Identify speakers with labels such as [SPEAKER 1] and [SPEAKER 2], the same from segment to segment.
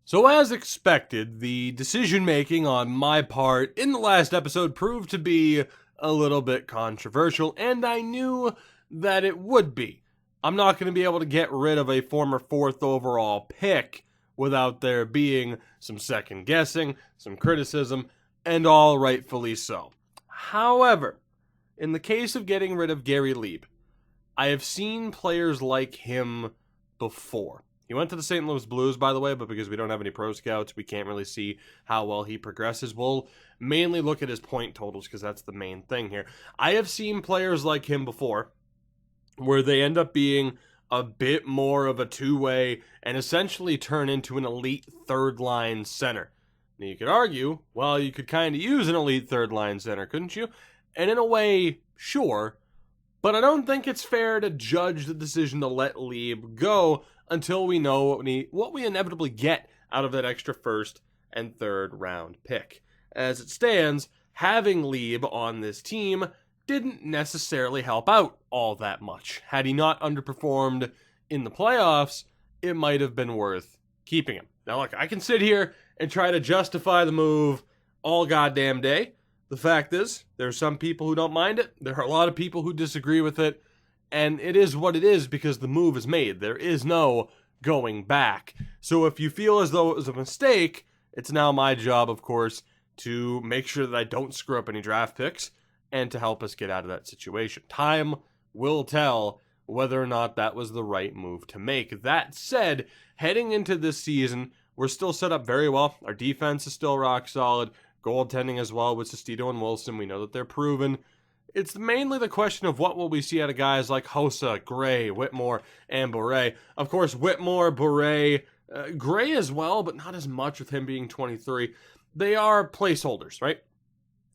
[SPEAKER 1] So as expected, the decision-making on my part in the last episode proved to be a little bit controversial, and I knew that it would be. I'm not going to be able to get rid of a former 4th overall pick without there being some second guessing, some criticism, and all rightfully so. However, in the case of getting rid of Gary Leeb, I have seen players like him before. He went to the St. Louis Blues, by the way, but because we don't have any pro scouts, we can't really see how well he progresses. We'll mainly look at his point totals because that's the main thing here. I have seen players like him before where they end up being a bit more of a two-way and essentially turn into an elite third-line center. Now, you could argue, well, you could kind of use an elite third-line center, couldn't you? And in a way, sure, but I don't think it's fair to judge the decision to let Leeb go until we know what we inevitably get out of that extra first and third round pick. As it stands, having Leeb on this team didn't necessarily help out all that much. Had he not underperformed in the playoffs, it might have been worth keeping him. Now look, I can sit here and try to justify the move all goddamn day. The fact is, there are some people who don't mind it. There are a lot of people who disagree with it. And it is what it is because the move is made. There is no going back. So if you feel as though it was a mistake, it's now my job, of course, to make sure that I don't screw up any draft picks and to help us get out of that situation. Time will tell whether or not that was the right move to make. That said, heading into this season, we're still set up very well. Our defense is still rock solid. Goaltending as well with Sestito and Wilson. We know that they're proven. It's mainly the question of what will we see out of guys like Hossa, Gray, Whitmore, and Bure. Of course, Whitmore, Bure, Gray as well, but not as much with him being 23. They are placeholders, right?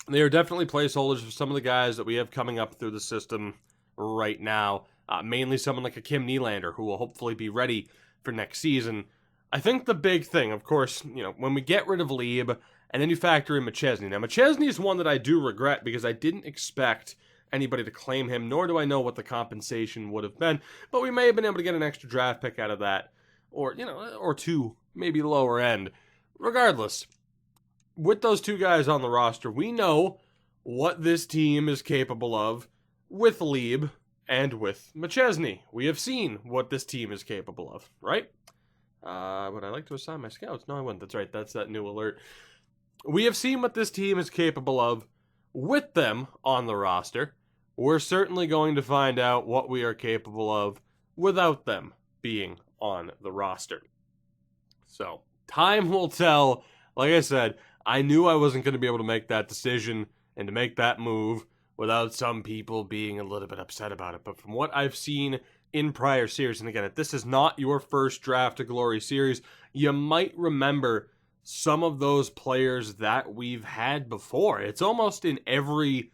[SPEAKER 1] They are definitely placeholders for some of the guys that we have coming up through the system right now. Mainly someone like a Kim Nylander, who will hopefully be ready for next season. I think the big thing, of course, when we get rid of Leeb, and then you factor in McChesney. Now, McChesney is one that I do regret because I didn't expect anybody to claim him, nor do I know what the compensation would have been. But we may have been able to get an extra draft pick out of that, or two, maybe lower end. Regardless, with those two guys on the roster, we know what this team is capable of with Leeb and with McChesney. We have seen what this team is capable of, right? Would I like to assign my scouts? No, I wouldn't. That's right. That's that new alert. We have seen what this team is capable of with them on the roster. We're certainly going to find out what we are capable of without them being on the roster. So, time will tell. Like I said, I knew I wasn't going to be able to make that decision and to make that move without some people being a little bit upset about it. But from what I've seen in prior series, and again, if this is not your first Draft to Glory series, you might remember some of those players that we've had before. It's almost in every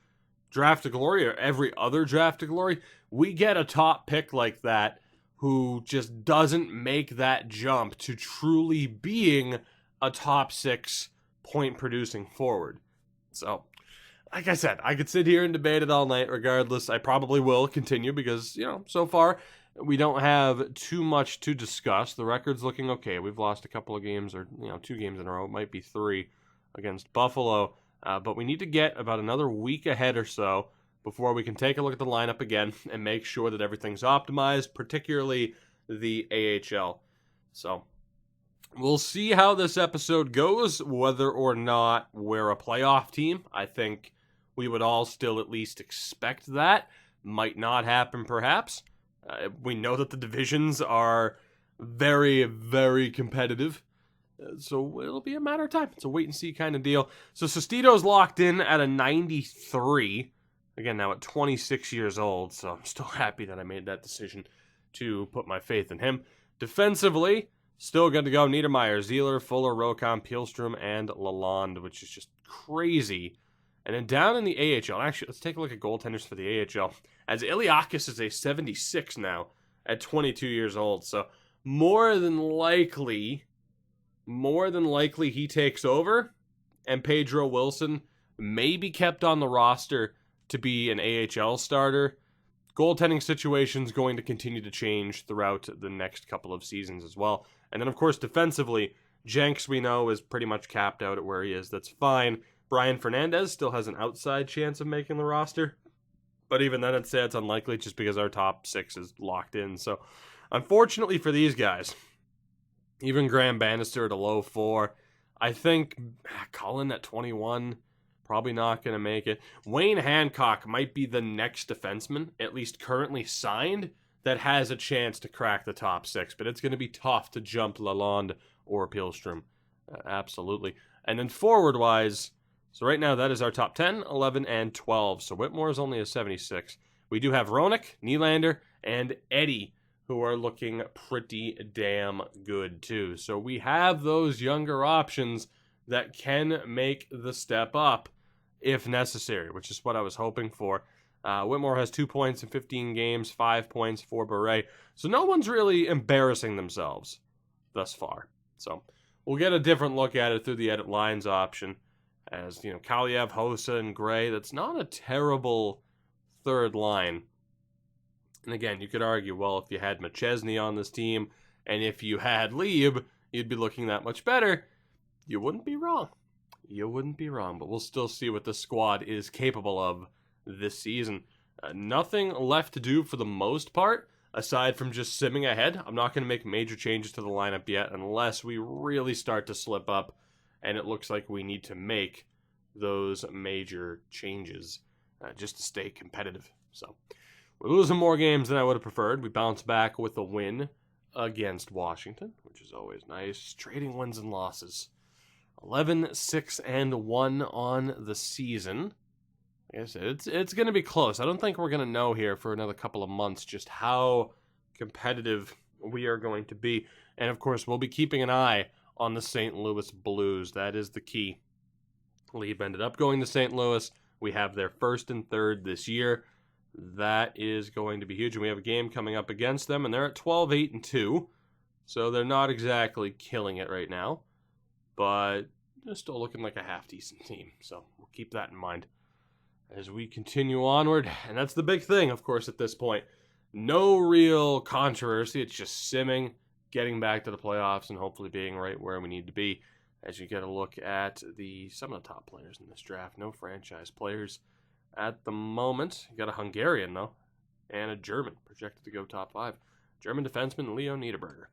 [SPEAKER 1] Draft to Glory or every other Draft to Glory, we get a top pick like that who just doesn't make that jump to truly being a top 6 point producing forward. So, like I said, I could sit here and debate it all night regardless. I probably will continue because, so far we don't have too much to discuss. The record's looking okay. We've lost a couple of games or, 2 games in a row. It might be 3 against Buffalo. But we need to get about another week ahead or so before we can take a look at the lineup again and make sure that everything's optimized, particularly the AHL. So we'll see how this episode goes, whether or not we're a playoff team. I think we would all still at least expect that. Might not happen, perhaps. We know that the divisions are very, very competitive. So it'll be a matter of time. It's a wait-and-see kind of deal. So Sestito's locked in at a 93. Again, now at 26 years old. So I'm still happy that I made that decision to put my faith in him. Defensively, still good to go. Niedermeyer, Zieler, Fuller, Rokon, Pielstrom, and Lalonde, which is just crazy. And then down in the AHL, actually, let's take a look at goaltenders for the AHL. As Iliakis is a 76 now at 22 years old. So more than likely he takes over, and Pedro Wilson may be kept on the roster to be an AHL starter. Goaltending situation's going to continue to change throughout the next couple of seasons as well. And then, of course, defensively, Jenks, we know, is pretty much capped out at where he is. That's fine. Brian Fernandez still has an outside chance of making the roster. But even then, I'd say it's unlikely just because our top 6 is locked in. So, unfortunately for these guys, even Graham Bannister at a low 4. I think Cullen at 21, probably not going to make it. Wayne Hancock might be the next defenseman, at least currently signed, that has a chance to crack the top 6. But it's going to be tough to jump Lalonde or Pihlstrom. Absolutely. And then forward-wise, so right now that is our top 10, 11, and 12. So Whitmore is only a 76. We do have Roenick, Nylander, and Eddie, who are looking pretty damn good too. So we have those younger options that can make the step up if necessary, which is what I was hoping for. Whitmore has 2 points in 15 games, 5 points for Beret. So no one's really embarrassing themselves thus far. So we'll get a different look at it through the edit lines option. As, you know, Kaliev, Hossa, and Gray, that's not a terrible third line. And again, you could argue, well, if you had McChesney on this team, and if you had Leeb, you'd be looking that much better. You wouldn't be wrong. You wouldn't be wrong, but we'll still see what the squad is capable of this season. Nothing left to do for the most part, aside from just simming ahead. I'm not going to make major changes to the lineup yet, unless we really start to slip up, and it looks like we need to make those major changes just to stay competitive. So we're losing more games than I would have preferred. We bounce back with a win against Washington, which is always nice. Trading wins and losses. 11, 6, and 1 on the season. Like I said, it's going to be close. I don't think we're going to know here for another couple of months just how competitive we are going to be. And, of course, we'll be keeping an eye on the St. Louis Blues. That is the key. Leeb ended up going to St. Louis. We have their first and third this year. That is going to be huge. And we have a game coming up against them, and they're at 12, 8, and 2. So they're not exactly killing it right now. But they're still looking like a half-decent team. So we'll keep that in mind as we continue onward. And that's the big thing, of course, at this point. No real controversy. It's just simming, getting back to the playoffs, and hopefully being right where we need to be. As you get a look at some of the top players in this draft. No franchise players at the moment. You got a Hungarian, though, and a German, projected to go top 5. German defenseman Leo Niederberger.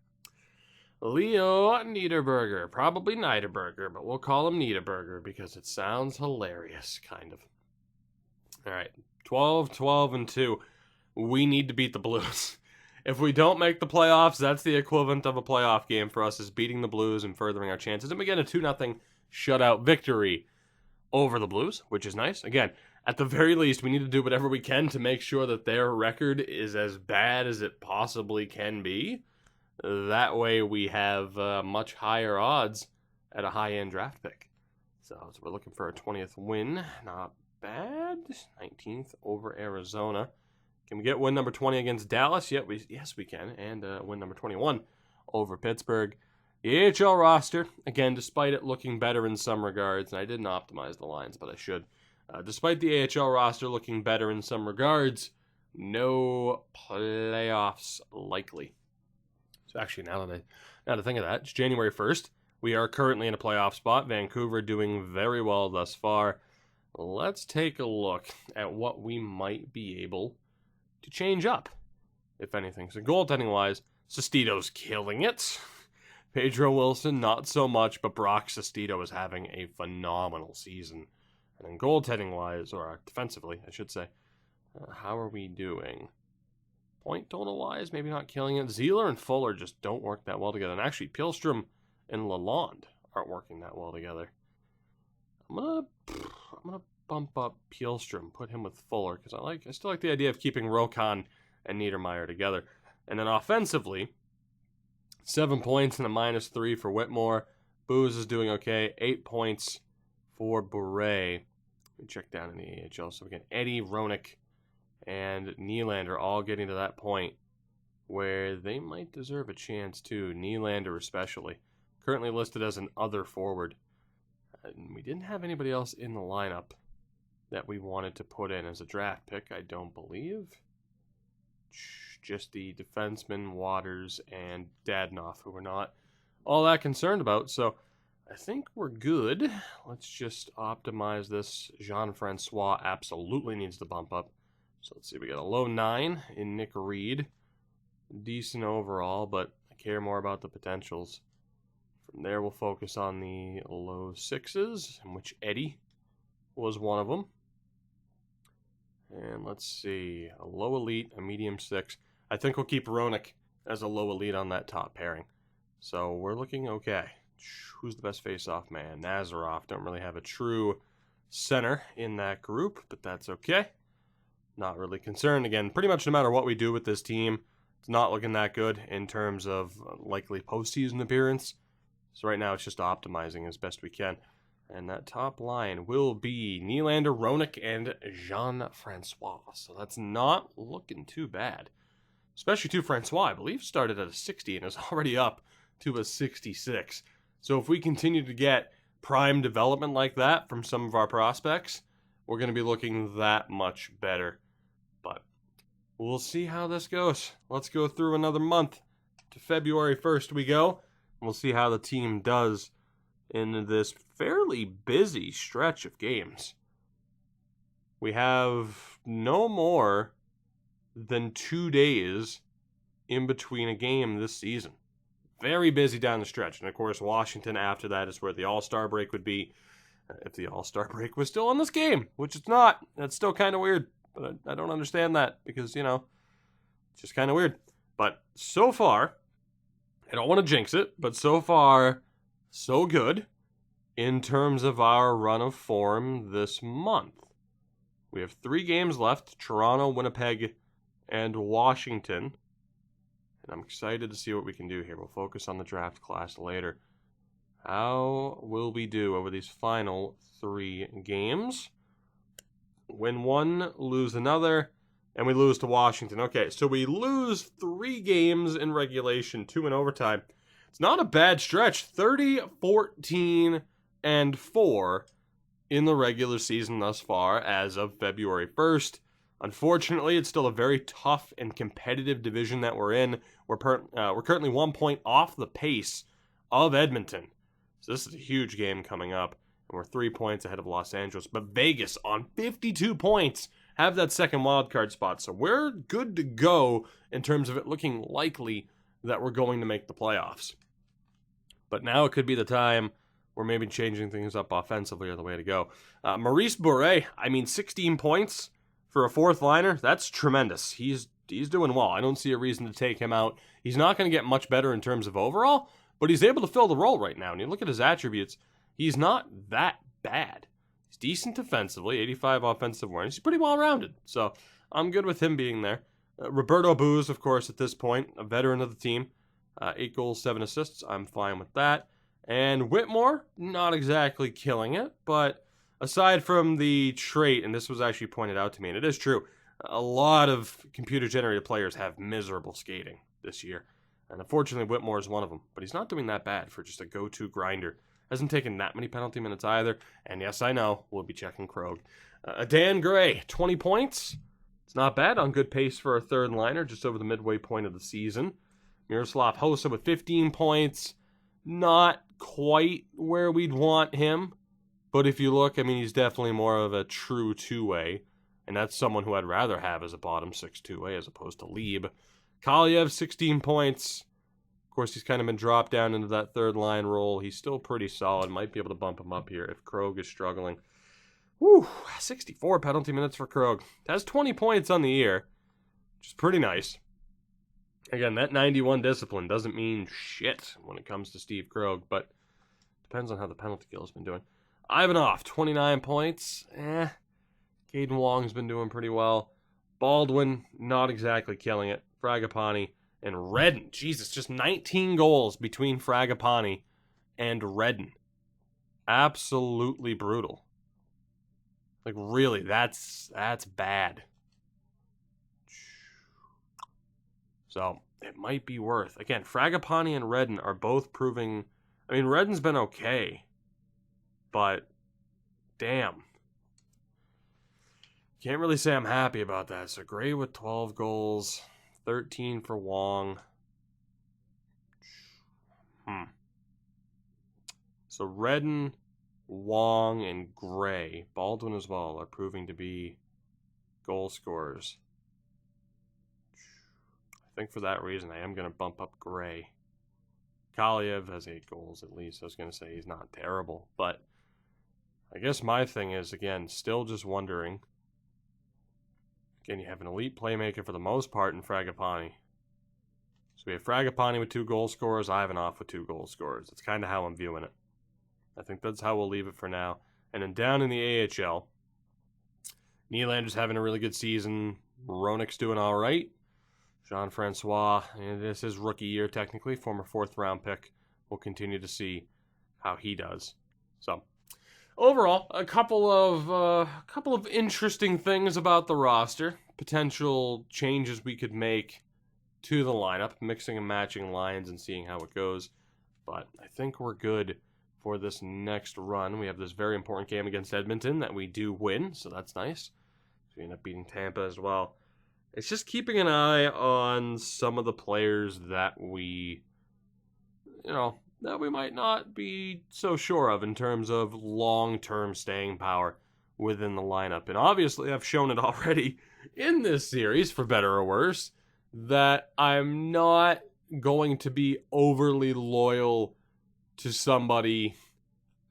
[SPEAKER 1] Leo Niederberger. Probably Niederberger, but we'll call him Niederberger because it sounds hilarious, kind of. All right, 12, 12, and 2. We need to beat the Blues. If we don't make the playoffs, that's the equivalent of a playoff game for us, is beating the Blues and furthering our chances. And we get a 2-0 shutout victory over the Blues, which is nice. Again, at the very least, we need to do whatever we can to make sure that their record is as bad as it possibly can be. That way we have much higher odds at a high-end draft pick. So we're looking for a 20th win. Not bad. 19th over Arizona. Can we get win number 20 against Dallas? Yes, we can. And win number 21 over Pittsburgh. The AHL roster, again, despite it looking better in some regards, and I didn't optimize the lines, but I should. Despite the AHL roster looking better in some regards, no playoffs likely. So actually, now to think of that, it's January 1st. We are currently in a playoff spot. Vancouver doing very well thus far. Let's take a look at what we might be able to change up, if anything. So goaltending-wise, Sestito's killing it. Pedro Wilson, not so much, but Brock Sestito is having a phenomenal season. And then goaltending-wise, or defensively, I should say, how are we doing? Point total-wise, maybe not killing it. Zeeler and Fuller just don't work that well together. And actually, Pihlstrom and Lalonde aren't working that well together. I'm gonna bump up Pihlstrom, put him with Fuller, because I still like the idea of keeping Rokon and Niedermeyer together. And then offensively, 7 points and a -3 for Whitmore. Booze is doing okay. 8 points for Bure. We check down in the AHL. So we get Eddie, Roenick, and Nylander all getting to that point where they might deserve a chance too. Nylander especially. Currently listed as an other forward. And we didn't have anybody else in the lineup that we wanted to put in as a draft pick, I don't believe. Just the defensemen, Waters, and Dadnoff, who were not all that concerned about. So I think we're good. Let's just optimize this. Jean-Francois absolutely needs to bump up. So let's see, we got a low 9 in Nick Reed. Decent overall, but I care more about the potentials. From there, we'll focus on the low 6s, in which Eddie was one of them. And let's see, a low elite, a medium 6. I think we'll keep Roenick as a low elite on that top pairing. So we're looking okay. Who's the best face-off man? Nazarov. Don't really have a true center in that group, but that's okay. Not really concerned. Again, pretty much no matter what we do with this team, it's not looking that good in terms of likely postseason appearance. So right now it's just optimizing as best we can. And that top line will be Nylander, Roenick, and Jean-Francois. So that's not looking too bad. Especially to Francois, I believe, started at a 60 and is already up to a 66. So if we continue to get prime development like that from some of our prospects, we're going to be looking that much better. But we'll see how this goes. Let's go through another month. To February 1st we go. We'll see how the team does in this fairly busy stretch of games. We have no more than 2 days in between a game this season. Very busy down the stretch. And of course, Washington after that is where the All-Star break would be. If the All-Star break was still on this game, which it's not. That's still kind of weird. But I don't understand that because, it's just kind of weird. But so far, I don't want to jinx it, but so far, so good in terms of our run of form this month. We have 3 games left: Toronto, Winnipeg, and Washington. And I'm excited to see what we can do here. We'll focus on the draft class later. How will we do over these final 3 games? Win 1, lose another, and we lose to Washington. Okay, so we lose 3 games in regulation, 2 in overtime. It's not a bad stretch. 30, 14, and 4 in the regular season thus far as of February 1st. Unfortunately, it's still a very tough and competitive division that we're in. We're currently 1 point off the pace of Edmonton. So this is a huge game coming up, and we're 3 points ahead of Los Angeles. But Vegas, on 52 points, have that second wildcard spot. So we're good to go in terms of it looking likely that we're going to make the playoffs. But now it could be the time we're maybe changing things up offensively or the way to go. Maurice Bourret, 16 points for a fourth liner, that's tremendous. He's doing well. I don't see a reason to take him out. He's not going to get much better in terms of overall, but he's able to fill the role right now. And you look at his attributes, he's not that bad. He's decent defensively, 85 offensive awareness. He's pretty well-rounded, so I'm good with him being there. Roberto Booz, of course, at this point, a veteran of the team. 8 goals, 7 assists. I'm fine with that. And Whitmore, not exactly killing it, but aside from the trait, and this was actually pointed out to me, and it is true, a lot of computer-generated players have miserable skating this year. And unfortunately, Whitmore is one of them. But he's not doing that bad for just a go-to grinder. Hasn't taken that many penalty minutes either. And yes, I know, we'll be checking Krog. Dan Gray, 20 points. It's not bad, on good pace for a third liner, just over the midway point of the season. Miroslav Hossa with 15 points. Not quite where we'd want him. But if you look, he's definitely more of a true two-way. And that's someone who I'd rather have as a bottom 6 two-way as opposed to Leeb. Kaliev, 16 points. Of course, he's kind of been dropped down into that third line role. He's still pretty solid. Might be able to bump him up here if Krog is struggling. Whew, 64 penalty minutes for Krog. Has 20 points on the year, which is pretty nice. Again, that 91 discipline doesn't mean shit when it comes to Steve Krog, but depends on how the penalty kill has been doing. Ivanov, 29 points. Caden Wong's been doing pretty well. Baldwin, not exactly killing it. Fragapani and Redden. Jesus, just 19 goals between Fragapani and Redden. Absolutely brutal. Really, that's bad. So, it might be worth. Again, Fragapani and Redden are both proving... Redden's been okay. But, damn. Can't really say I'm happy about that. So, Gray with 12 goals. 13 for Wong. So Redden, Wong, and Gray, Baldwin as well, are proving to be goal scorers. I think for that reason, I am going to bump up Gray. Kaliev has 8 goals at least. I was going to say he's not terrible, but I guess my thing is, again, still just wondering. Again, you have an elite playmaker for the most part in Fragapani. So we have Fragapani with 2 goal scorers, Ivanov with 2 goal scorers. That's kind of how I'm viewing it. I think that's how we'll leave it for now. And then down in the AHL, Nylander's having a really good season. Roenick's doing all right. Jean-Francois, this is rookie year technically, former 4th-round pick. We'll continue to see how he does. So, overall, a couple of interesting things about the roster. Potential changes we could make to the lineup, mixing and matching lines and seeing how it goes. But I think we're good for this next run. We have this very important game against Edmonton that we do win, so that's nice. So we end up beating Tampa as well. It's just keeping an eye on some of the players that we might not be so sure of in terms of long-term staying power within the lineup. And obviously, I've shown it already in this series, for better or worse, that I'm not going to be overly loyal to somebody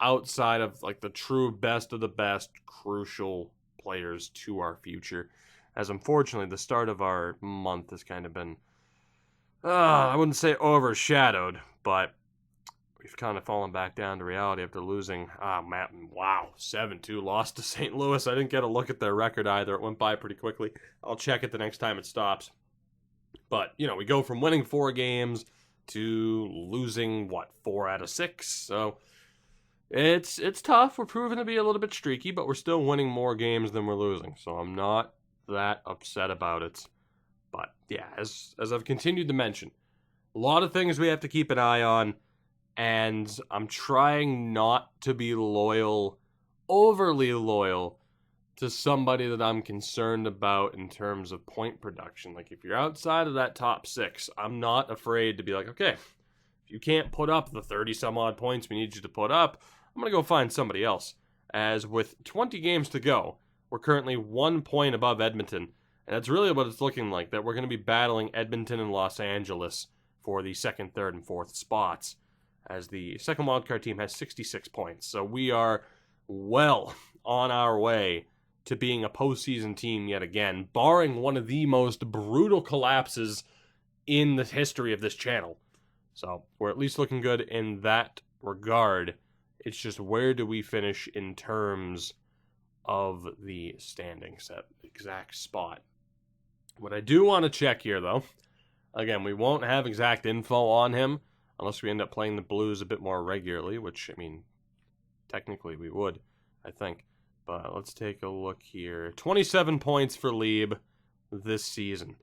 [SPEAKER 1] outside of like the true best of the best crucial players to our future. As unfortunately, the start of our month has kind of been, I wouldn't say overshadowed, but we've kind of fallen back down to reality after losing, 7-2 loss to St. Louis. I didn't get a look at their record either. It went by pretty quickly. I'll check it the next time it stops. But, we go from winning 4 games to losing, 4 out of 6. So it's tough. We're proving to be a little bit streaky, but we're still winning more games than we're losing. So I'm not that upset about it. But yeah, as I've continued to mention, a lot of things we have to keep an eye on, and I'm trying not to be overly loyal to somebody that I'm concerned about in terms of point production. Like if you're outside of that top 6, I'm not afraid to be like, okay, if you can't put up the 30 some odd points we need you to put up, I'm going to go find somebody else. As with 20 games to go, we're currently 1 point above Edmonton, and that's really what it's looking like, that we're going to be battling Edmonton and Los Angeles for the 2nd, 3rd, and 4th spots, as the second wildcard team has 66 points. So we are well on our way to being a postseason team yet again, barring one of the most brutal collapses in the history of this channel. So we're at least looking good in that regard. It's just, where do we finish in terms of the standings at the exact spot? What I do want to check here, though, again, we won't have exact info on him unless we end up playing the Blues a bit more regularly, which, technically we would, I think. But let's take a look here. 27 points for Leeb this season.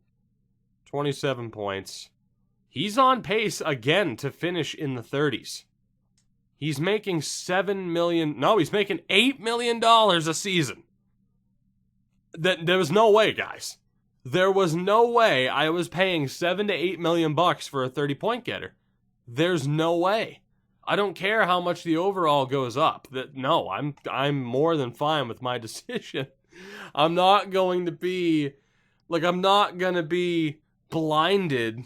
[SPEAKER 1] 27 points. He's on pace again to finish in the 30s. He's making $8 million a season. There was no way, guys. There was no way I was paying $7 to $8 million for a 30-point getter. There's no way. I don't care how much the overall goes up. I'm more than fine with my decision. I'm not going to be blinded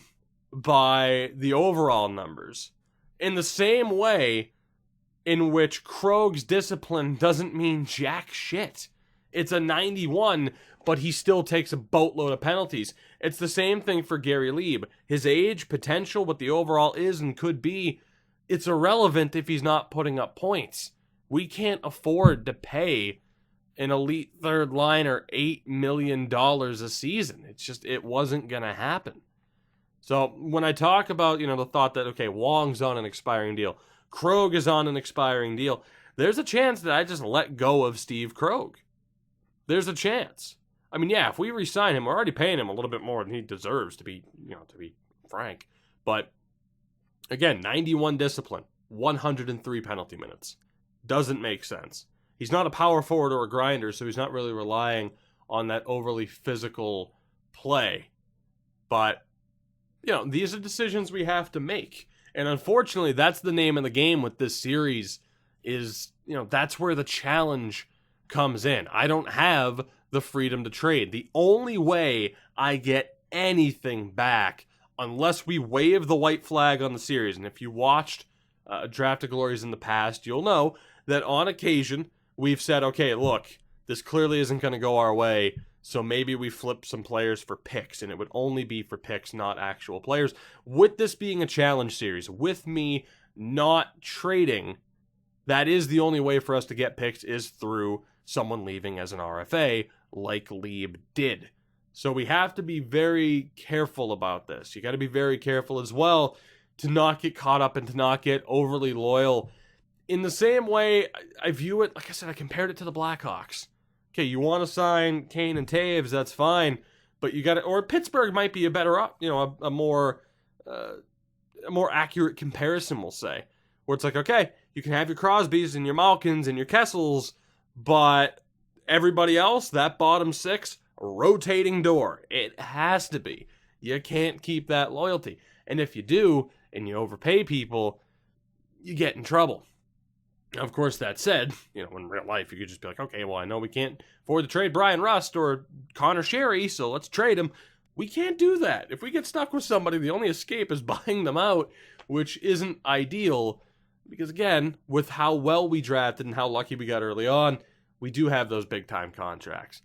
[SPEAKER 1] by the overall numbers. In the same way in which Krog's discipline doesn't mean jack shit. It's a 91, but he still takes a boatload of penalties. It's the same thing for Gary Leeb. His age, potential, what the overall is and could be, it's irrelevant if he's not putting up points. We can't afford to pay an elite third liner $8 million a season. It wasn't going to happen. So when I talk about, the thought that, okay, Wong's on an expiring deal, Krog is on an expiring deal, there's a chance that I just let go of Steve Krog. There's a chance. If we re-sign him, we're already paying him a little bit more than he deserves, to be frank. But again, 91 discipline, 103 penalty minutes. Doesn't make sense. He's not a power forward or a grinder, so he's not really relying on that overly physical play. But, these are decisions we have to make. And unfortunately, that's the name of the game with this series is, that's where the challenge comes in. I don't have the freedom to trade. The only way I get anything back, unless we wave the white flag on the series, and if you watched Draft of Glories in the past, you'll know that on occasion we've said, okay, look, this clearly isn't going to go our way, so maybe we flip some players for picks, and it would only be for picks, not actual players. With this being a challenge series, with me not trading, that is the only way for us to get picks, is through someone leaving as an RFA, like Leeb did. So we have to be very careful about this. You got to be very careful as well to not get caught up and to not get overly loyal. In the same way, I view it, like I said, I compared it to the Blackhawks. Okay, you want to sign Kane and Taves, that's fine, but you got to, or Pittsburgh might be a better, a more accurate comparison, we'll say, where it's like, okay, you can have your Crosbys and your Malkins and your Kessels, but everybody else, that bottom six, rotating door. It has to be. You can't keep that loyalty. And if you do, and you overpay people, you get in trouble. Of course, that said, in real life, you could just be like, okay, well, I know we can't afford to trade Brian Rust or Connor Sherry, so let's trade him. We can't do that. If we get stuck with somebody, the only escape is buying them out, which isn't ideal. Because again, with how well we drafted and how lucky we got early on, we do have those big-time contracts.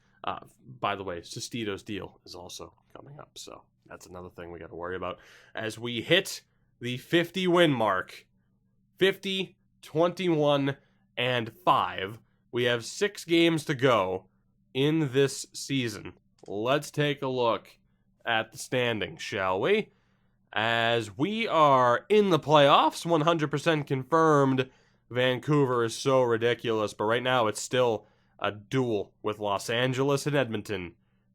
[SPEAKER 1] By the way, Sestito's deal is also coming up, so that's another thing we got to worry about. As we hit the 50-win mark, 50, 21, and 5, we have 6 games to go in this season. Let's take a look at the standings, shall we? As we are in the playoffs, 100% confirmed. Vancouver is so ridiculous, but right now it's still a duel with Los Angeles and Edmonton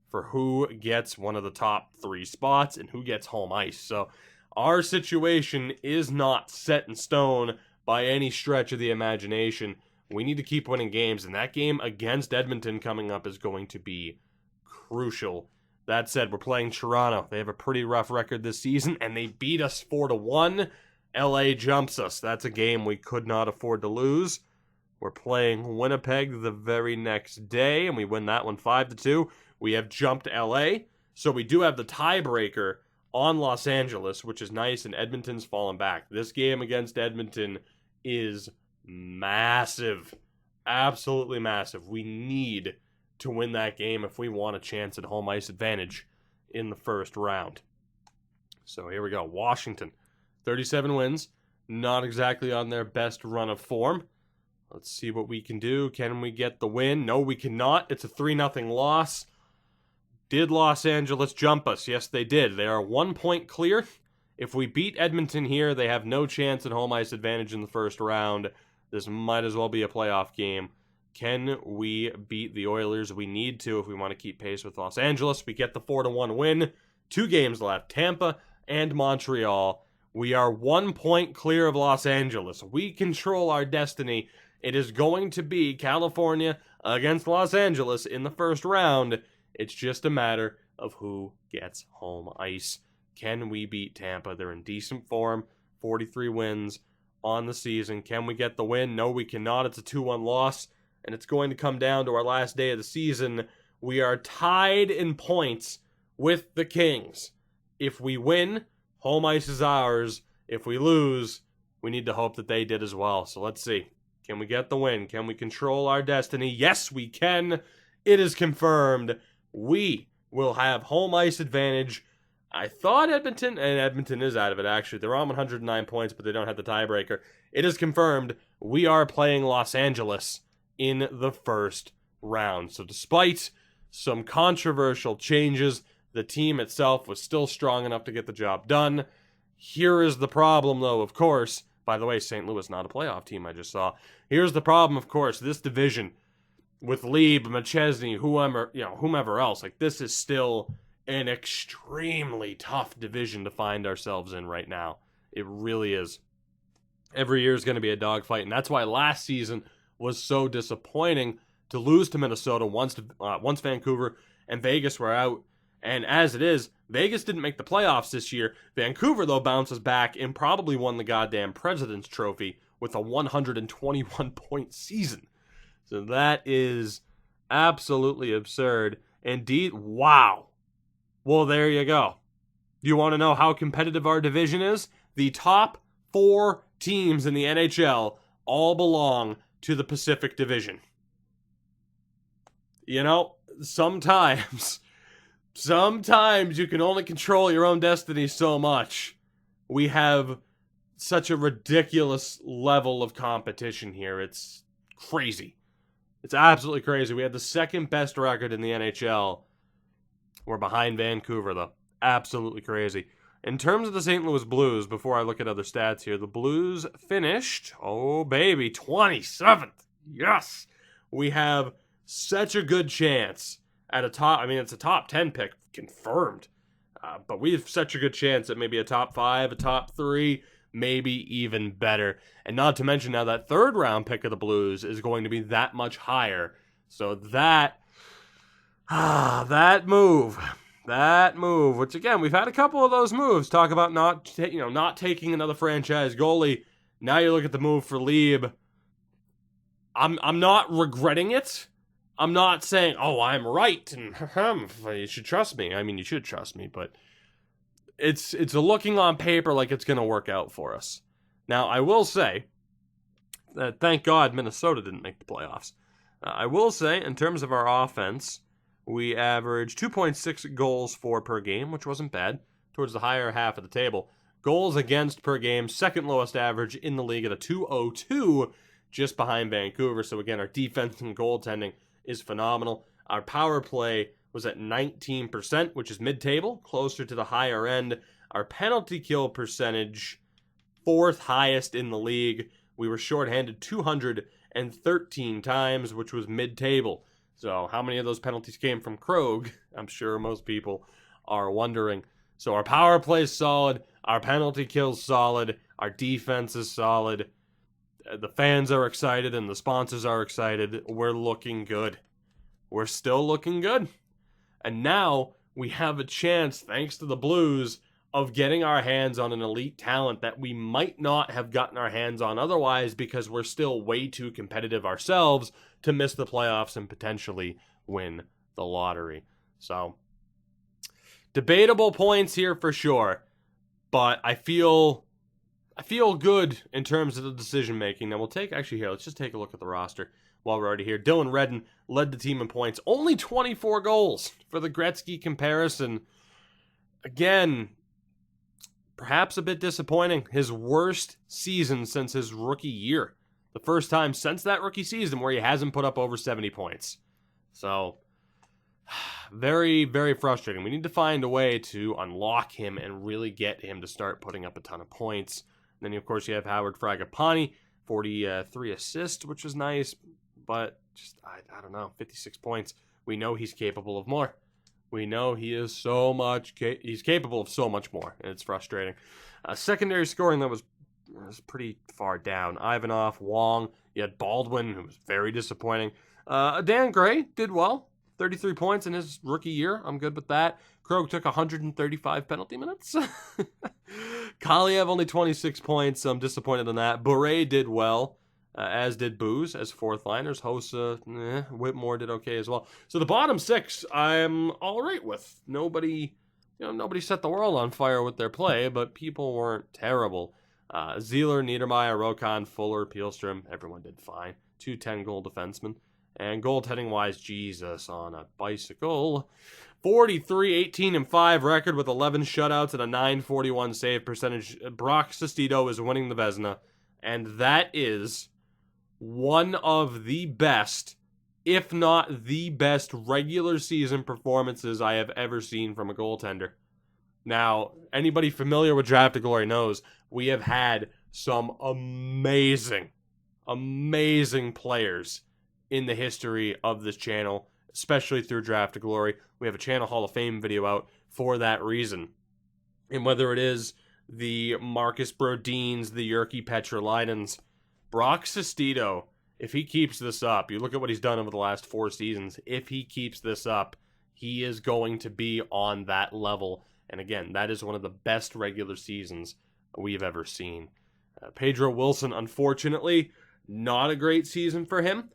[SPEAKER 1] for who gets one of the top 3 spots and who gets home ice. So our situation is not set in stone by any stretch of the imagination. We need to keep winning games, and that game against Edmonton coming up is going to be crucial. That said, we're playing Toronto. They have a pretty rough record this season, and they beat us 4-1. LA jumps us. That's a game we could not afford to lose. We're playing Winnipeg the very next day, and we win that one 5-2. We have jumped LA, so we do have the tiebreaker on Los Angeles, which is nice, and Edmonton's fallen back. This game against Edmonton is massive. Absolutely massive. We need to win that game if we want a chance at home ice advantage in the first round. So here we go. Washington, 37 wins. Not exactly on their best run of form. Let's see what we can do. Can we get the win? No, we cannot. It's a 3-0 loss. Did Los Angeles jump us? Yes, they did. They are 1 point clear. If we beat Edmonton here, they have no chance at home ice advantage in the first round. This might as well be a playoff game. Can we beat the Oilers? We need to if we want to keep pace with Los Angeles. We get the 4-1 win. 2 games left. Tampa and Montreal. We are 1 point clear of Los Angeles. We control our destiny. It is going to be California against Los Angeles in the first round. It's just a matter of who gets home ice. Can we beat Tampa? They're in decent form. 43 wins on the season. Can we get the win? No, we cannot. It's a 2-1 loss, and it's going to come down to our last day of the season. We are tied in points with the Kings. If we win, home ice is ours. If we lose, we need to hope that they did as well. So let's see. Can we get the win? Can we control our destiny? Yes, we can. It is confirmed. We will have home ice advantage. I thought Edmonton, and Edmonton is out of it actually. They're on 109 points, but they don't have the tiebreaker. It is confirmed. We are playing Los Angeles in the first round. So despite some controversial changes, the team itself was still strong enough to get the job done. Here is the problem, though, of course. By the way, St. Louis not a playoff team, I just saw. Here's the problem, of course. This division with Leeb, McChesney, whomever else, like this is still an extremely tough division to find ourselves in right now. It really is. Every year is going to be a dogfight, and that's why last season was so disappointing to lose to Minnesota once Vancouver and Vegas were out. And as it is, Vegas didn't make the playoffs this year. Vancouver, though, bounces back and probably won the goddamn President's Trophy with a 121-point season. So that is absolutely absurd. Indeed, wow. Well, there you go. You want to know how competitive our division is? The top 4 teams in the NHL all belong to the Pacific Division. You know, sometimes you can only control your own destiny so much. We have such a ridiculous level of competition here. It's crazy. It's absolutely crazy. We had the second best record in the NHL. We're behind Vancouver, though. Absolutely crazy. In terms of the St. Louis Blues, before I look at other stats here, the Blues finished, 27th. Yes! We have such a good chance at it's a top 10 pick, confirmed. But we have such a good chance at maybe a top 5, a top 3, maybe even better. And not to mention now that third round pick of the Blues is going to be that much higher. So that move, which again, we've had a couple of those moves. Talk about not taking another franchise goalie. Now you look at the move for Leeb. I'm not regretting it. I'm not saying, I'm right, and you should trust me. I mean, you should trust me, but it's looking on paper like it's going to work out for us. Now, I will say that thank God Minnesota didn't make the playoffs. I will say, in terms of our offense, we averaged 2.6 goals for per game, which wasn't bad, towards the higher half of the table. Goals against per game, second lowest average in the league at a 202, just behind Vancouver. So again, our defense and goaltending is phenomenal. Our power play was at 19%, which is mid-table, closer to the higher end. Our penalty kill percentage, 4th highest in the league. We were shorthanded 213 times, which was mid-table. So how many of those penalties came from Krog? I'm sure most people are wondering. So our power play is solid. Our penalty kill's solid. Our defense is solid. The fans are excited and the sponsors are excited. We're looking good. We're still looking good. And now we have a chance, thanks to the Blues, of getting our hands on an elite talent that we might not have gotten our hands on otherwise because we're still way too competitive ourselves to miss the playoffs and potentially win the lottery. So, debatable points here for sure, but I feel good in terms of the decision making. Now let's just take a look at the roster while we're already here. Dylan Redden led the team in points, only 24 goals for the Gretzky comparison. Again, perhaps a bit disappointing. His worst season since his rookie year. The first time since that rookie season where he hasn't put up over 70 points. So, very, very frustrating. We need to find a way to unlock him and really get him to start putting up a ton of points. And then, of course, you have Howard Fragapani, 43 assists, which is nice. But just, I don't know, 56 points. We know he's capable of more. We know he is he's capable of so much more, and it's frustrating. Secondary scoring that was pretty far down. Ivanov, Wong, you had Baldwin, who was very disappointing. Dan Gray did well, 33 points in his rookie year. I'm good with that. Krog took 135 penalty minutes. Kaliev only 26 points, so I'm disappointed in that. Bure did well, as did Booze as fourth liners. Hossa, Whitmore did okay as well. So the bottom 6, I'm all right with. Nobody set the world on fire with their play, but people weren't terrible. Zeeler, Niedermeyer, Rokon, Fuller, Pielstrom, everyone did fine. 2 10-goal defensemen. And goaltending-wise, Jesus on a bicycle. 43, 18, and 5 record with 11 shutouts and a .941 save percentage. Brock Sestito is winning the Vezina, and that is one of the best, if not the best, regular season performances I have ever seen from a goaltender. Now, anybody familiar with Draft to Glory knows we have had some amazing players in the history of this channel, especially through Draft to Glory. We have a Channel Hall of Fame video out for that reason. And whether it is the Marcus Brodins, the Jyrki Petrolainens, Brock Sestito, if he keeps this up, you look at what he's done over the last 4 seasons, if he keeps this up, he is going to be on that level. And again, that is one of the best regular seasons we've ever seen. Pedro Wilson, unfortunately, not a great season for him.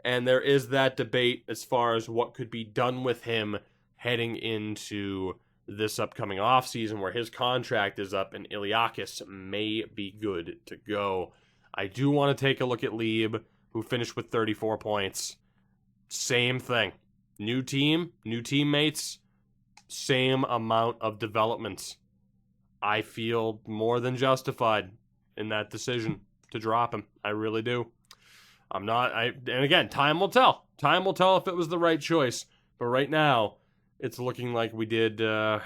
[SPEAKER 1] And there is that debate as far as what could be done with him heading into this upcoming offseason where his contract is up and Iliakis may be good to go. I do want to take a look at Leeb, who finished with 34 points. Same thing. New team, new teammates, same amount of development. I feel more than justified in that decision to drop him. I really do. And again, time will tell. Time will tell if it was the right choice. But right now, it's looking like we did okay.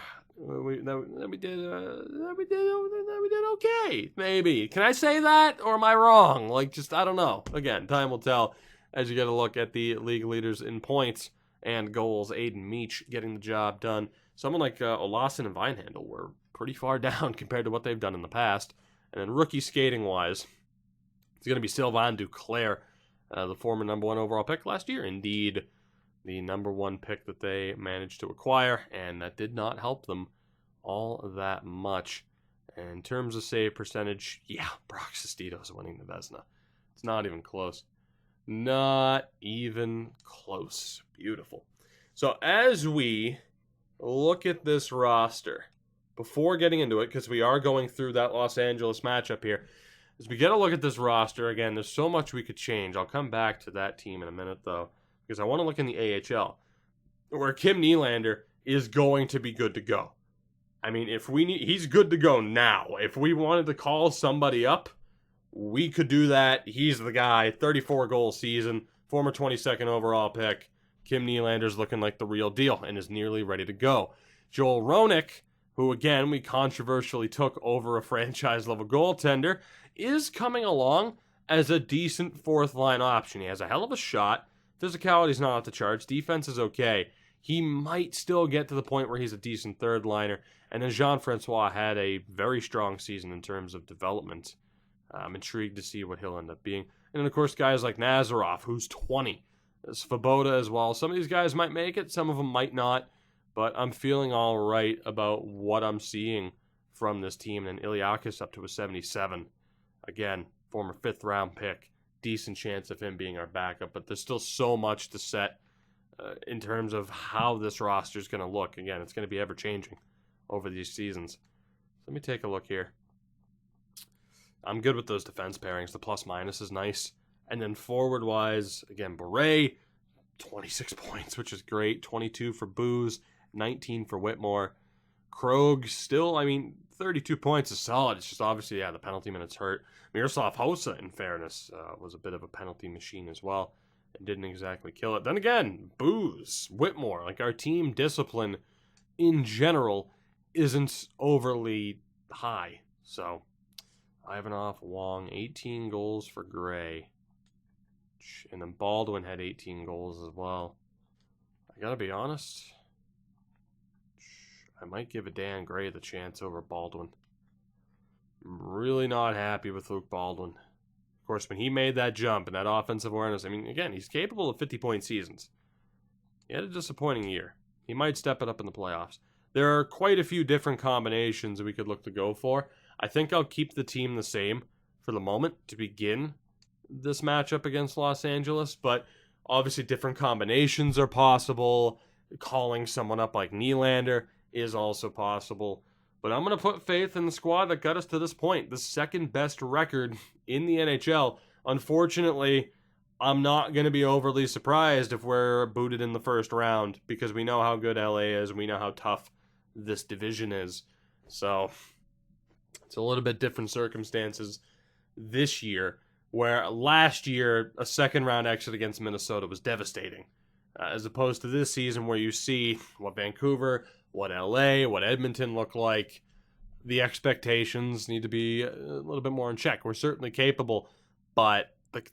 [SPEAKER 1] Maybe. Can I say that, or am I wrong? I don't know. Again, time will tell as you get a look at the league leaders in points and goals. Aiden Meach getting the job done. Someone like Olassen and Vinehandle were pretty far down compared to what they've done in the past. And then rookie skating-wise, it's going to be Sylvain Duclair, the former number 1 overall pick last year. Indeed, the number 1 pick that they managed to acquire, and that did not help them all that much. And in terms of save percentage, yeah, Brock Sestito's winning the Vezina. It's not even close. Not even close. Beautiful. So as we look at this roster, before getting into it, because we are going through that Los Angeles matchup here, as we get a look at this roster, again, there's so much we could change. I'll come back to that team in a minute, though, because I want to look in the AHL, where Kim Nylander is going to be good to go. I mean, he's good to go now. If we wanted to call somebody up, we could do that. He's the guy. 34-goal season, former 22nd overall pick. Kim Nylander's looking like the real deal and is nearly ready to go. Joel Roenick, who, again, we controversially took over a franchise-level goaltender, is coming along as a decent fourth-line option. He has a hell of a shot. Physicality's not off the charts. Defense is okay. He might still get to the point where he's a decent third-liner. And then Jean-Francois had a very strong season in terms of development. I'm intrigued to see what he'll end up being. And then, of course, guys like Nazarov, who's 20. Svoboda as well. Some of these guys might make it. Some of them might not. But I'm feeling all right about what I'm seeing from this team. And Iliakis up to a 77. Again, former 5th-round pick. Decent chance of him being our backup. But there's still so much to set in terms of how this roster is going to look. Again, it's going to be ever-changing over these seasons. Let me take a look here. I'm good with those defense pairings. The plus-minus is nice. And then forward-wise, again, Beret, 26 points, which is great. 22 for Booze, 19 for Whitmore. Krog still, 32 points is solid. It's just obviously, the penalty minutes hurt. Miroslav Hossa, in fairness, was a bit of a penalty machine as well and didn't exactly kill it. Then again, Booze, Whitmore, our team discipline in general isn't overly high. So, Ivanov, Wong, 18 goals for Gray. And then Baldwin had 18 goals as well. I gotta be honest, I might give a Dan Gray the chance over Baldwin. I'm really not happy with Luke Baldwin. Of course, when he made that jump and that offensive awareness, again, he's capable of 50-point seasons. He had a disappointing year. He might step it up in the playoffs. There are quite a few different combinations we could look to go for. I think I'll keep the team the same for the moment to begin this matchup against Los Angeles, but obviously different combinations are possible. Calling someone up like Nylander is also possible. But I'm going to put faith in the squad that got us to this point, the second best record in the NHL. Unfortunately, I'm not going to be overly surprised if we're booted in the first round because we know how good LA is. We know how tough this division is. So it's a little bit different circumstances this year, where last year a second round exit against Minnesota was devastating, as opposed to this season where you see what Vancouver, what LA, what Edmonton look like. The expectations need to be a little bit more in check. We're certainly capable, but the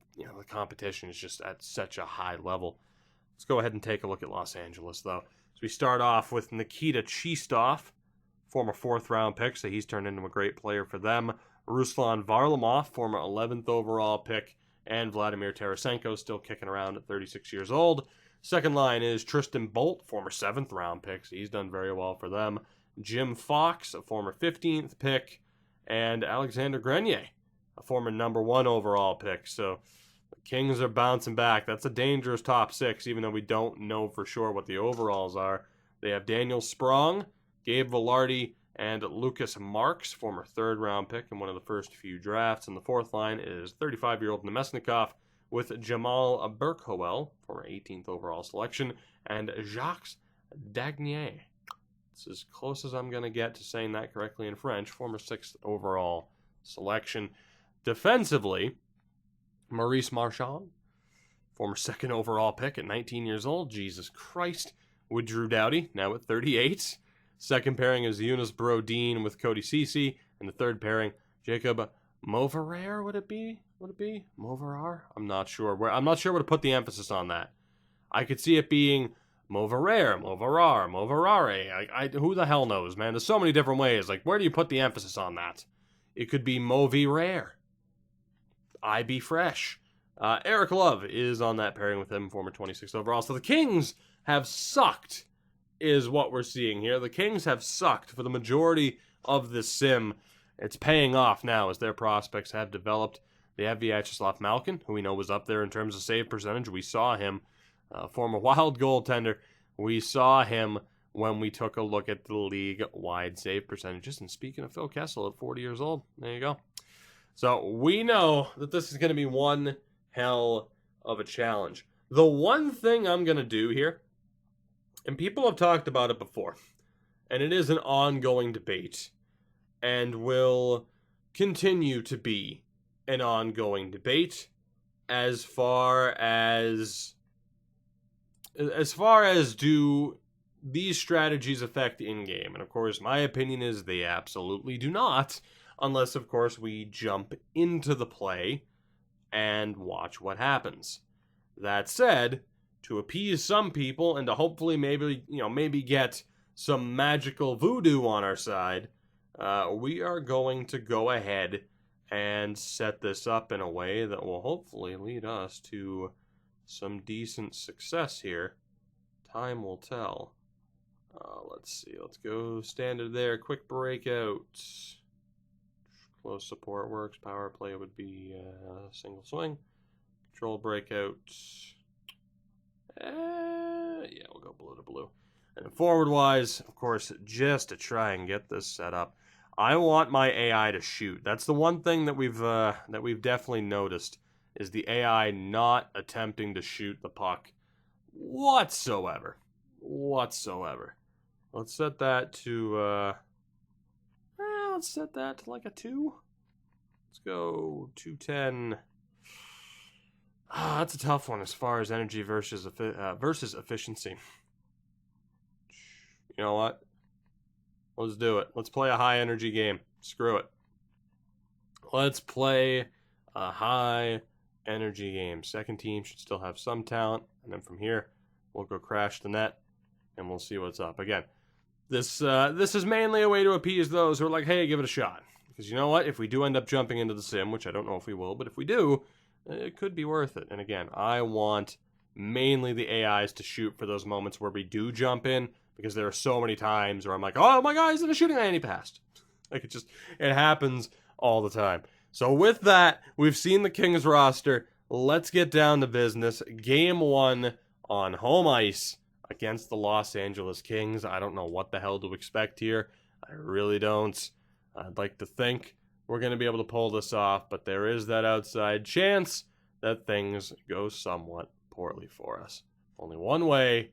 [SPEAKER 1] competition is just at such a high level. Let's go ahead and take a look at Los Angeles, though. So we start off with Nikita Chistov, former 4th-round pick, so he's turned into a great player for them. Ruslan Varlamov, former 11th overall pick, and Vladimir Tarasenko, still kicking around at 36 years old. Second line is Tristan Bolt, former 7th-round pick, so he's done very well for them. Jim Fox, a former 15th pick, and Alexander Grenier, a former #1 overall pick. So the Kings are bouncing back. That's a dangerous top 6, even though we don't know for sure what the overalls are. They have Daniel Sprong, Gabe Vilardi, and Lucas Marks, former 3rd-round pick in one of the first few drafts. And the 4th line is 35-year-old Nemesnikov with Jamal Burkhoel, former 18th overall selection, and Jacques Dagnier. It's as close as I'm going to get to saying that correctly in French, former 6th overall selection. Defensively, Maurice Marchand, former 2nd overall pick at 19 years old. Jesus Christ. With Drew Doughty, now at 38. Second pairing is Eunice Brodin with Cody Ceci. And the 3rd pairing, Jacob Moverar, would it be? Moverar? I'm not sure. I'm not sure where to put the emphasis on that. I could see it being Moverar, Moverare. Who the hell knows, man? There's so many different ways. Like, where do you put the emphasis on that? It could be Movi Rare. I be fresh. Eric Love is on that pairing with him, former 26th overall. So the Kings have sucked, is what we're seeing here. The Kings have sucked for the majority of this sim. It's paying off now as their prospects have developed. They have Vyacheslav Malkin, who we know was up there in terms of save percentage. We saw him, former Wild goaltender. We saw him when we took a look at the league-wide save percentages. And speaking of Phil Kessel at 40 years old, there you go. So we know that this is going to be one hell of a challenge. The one thing I'm going to do here, and people have talked about it before, and it is an ongoing debate, and will continue to be an ongoing debate as far as do these strategies affect in-game. And of course, my opinion is they absolutely do not, unless of course we jump into the play and watch what happens. That said, to appease some people and to hopefully maybe get some magical voodoo on our side, we are going to go ahead and set this up in a way that will hopefully lead us to some decent success here. Time will tell. Let's see. Let's go standard there. Quick breakout. Close support works. Power play would be single swing. Control breakout. Yeah, we'll go blue to blue. And forward-wise, of course, just to try and get this set up, I want my AI to shoot. That's the one thing that we've definitely noticed, is the AI not attempting to shoot the puck whatsoever. Let's set that to like a 2. Let's go 210. That's a tough one as far as energy versus efficiency. You know what? Let's do it. Let's play a high energy game. Screw it. Let's play a high energy game. Second team should still have some talent, and then from here we'll go crash the net and we'll see what's up. Again, this is mainly a way to appease those who are like, hey, give it a shot. Because you know what? If we do end up jumping into the sim, which I don't know if we will, but if we do, it could be worth it. And again, I want mainly the AIs to shoot for those moments where we do jump in, because there are so many times where I'm like, oh my God, he's in a shooting lane and he passed. Like it happens all the time. So with that, we've seen the Kings roster. Let's get down to business. Game 1 on home ice against the Los Angeles Kings. I don't know what the hell to expect here. I really don't. I'd like to think we're going to be able to pull this off, but there is that outside chance that things go somewhat poorly for us. Only one way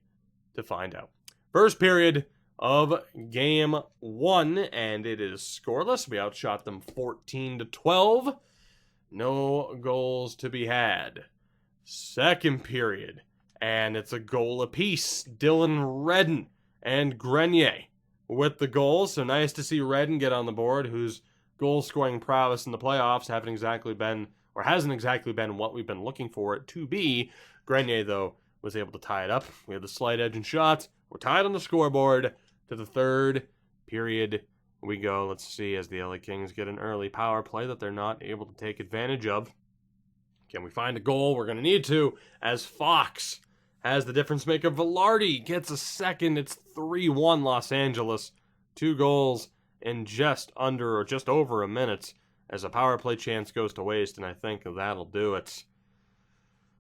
[SPEAKER 1] to find out. First period of game 1, and it is scoreless. We outshot them 14-12. No goals to be had. Second period, and it's a goal apiece. Dylan Redden and Grenier with the goals. So nice to see Redden get on the board, whose goal-scoring prowess in the playoffs hasn't exactly been what we've been looking for it to be. Grenier, though, was able to tie it up. We had the slight edge in shots. We're tied on the scoreboard. To the third period we go. Let's see, as the LA Kings get an early power play that they're not able to take advantage of. Can we find a goal? We're going to need to, as Fox has the difference maker. Vilardi gets a second. It's 3-1 Los Angeles. 2 goals in just over a minute. as a power play chance goes to waste, and I think that'll do it.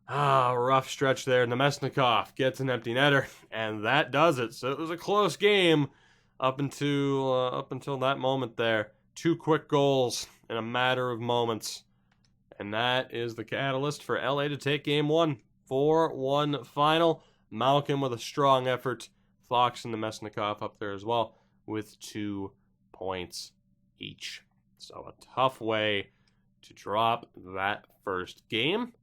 [SPEAKER 1] Rough stretch there. Nemesnikov gets an empty netter, and that does it. So it was a close game up until that moment there. 2 quick goals in a matter of moments. And that is the catalyst for LA to take game 1. 4-1 final. Malkin with a strong effort. Fox and Nemesnikov up there as well with 2 points each. So a tough way to drop that first game.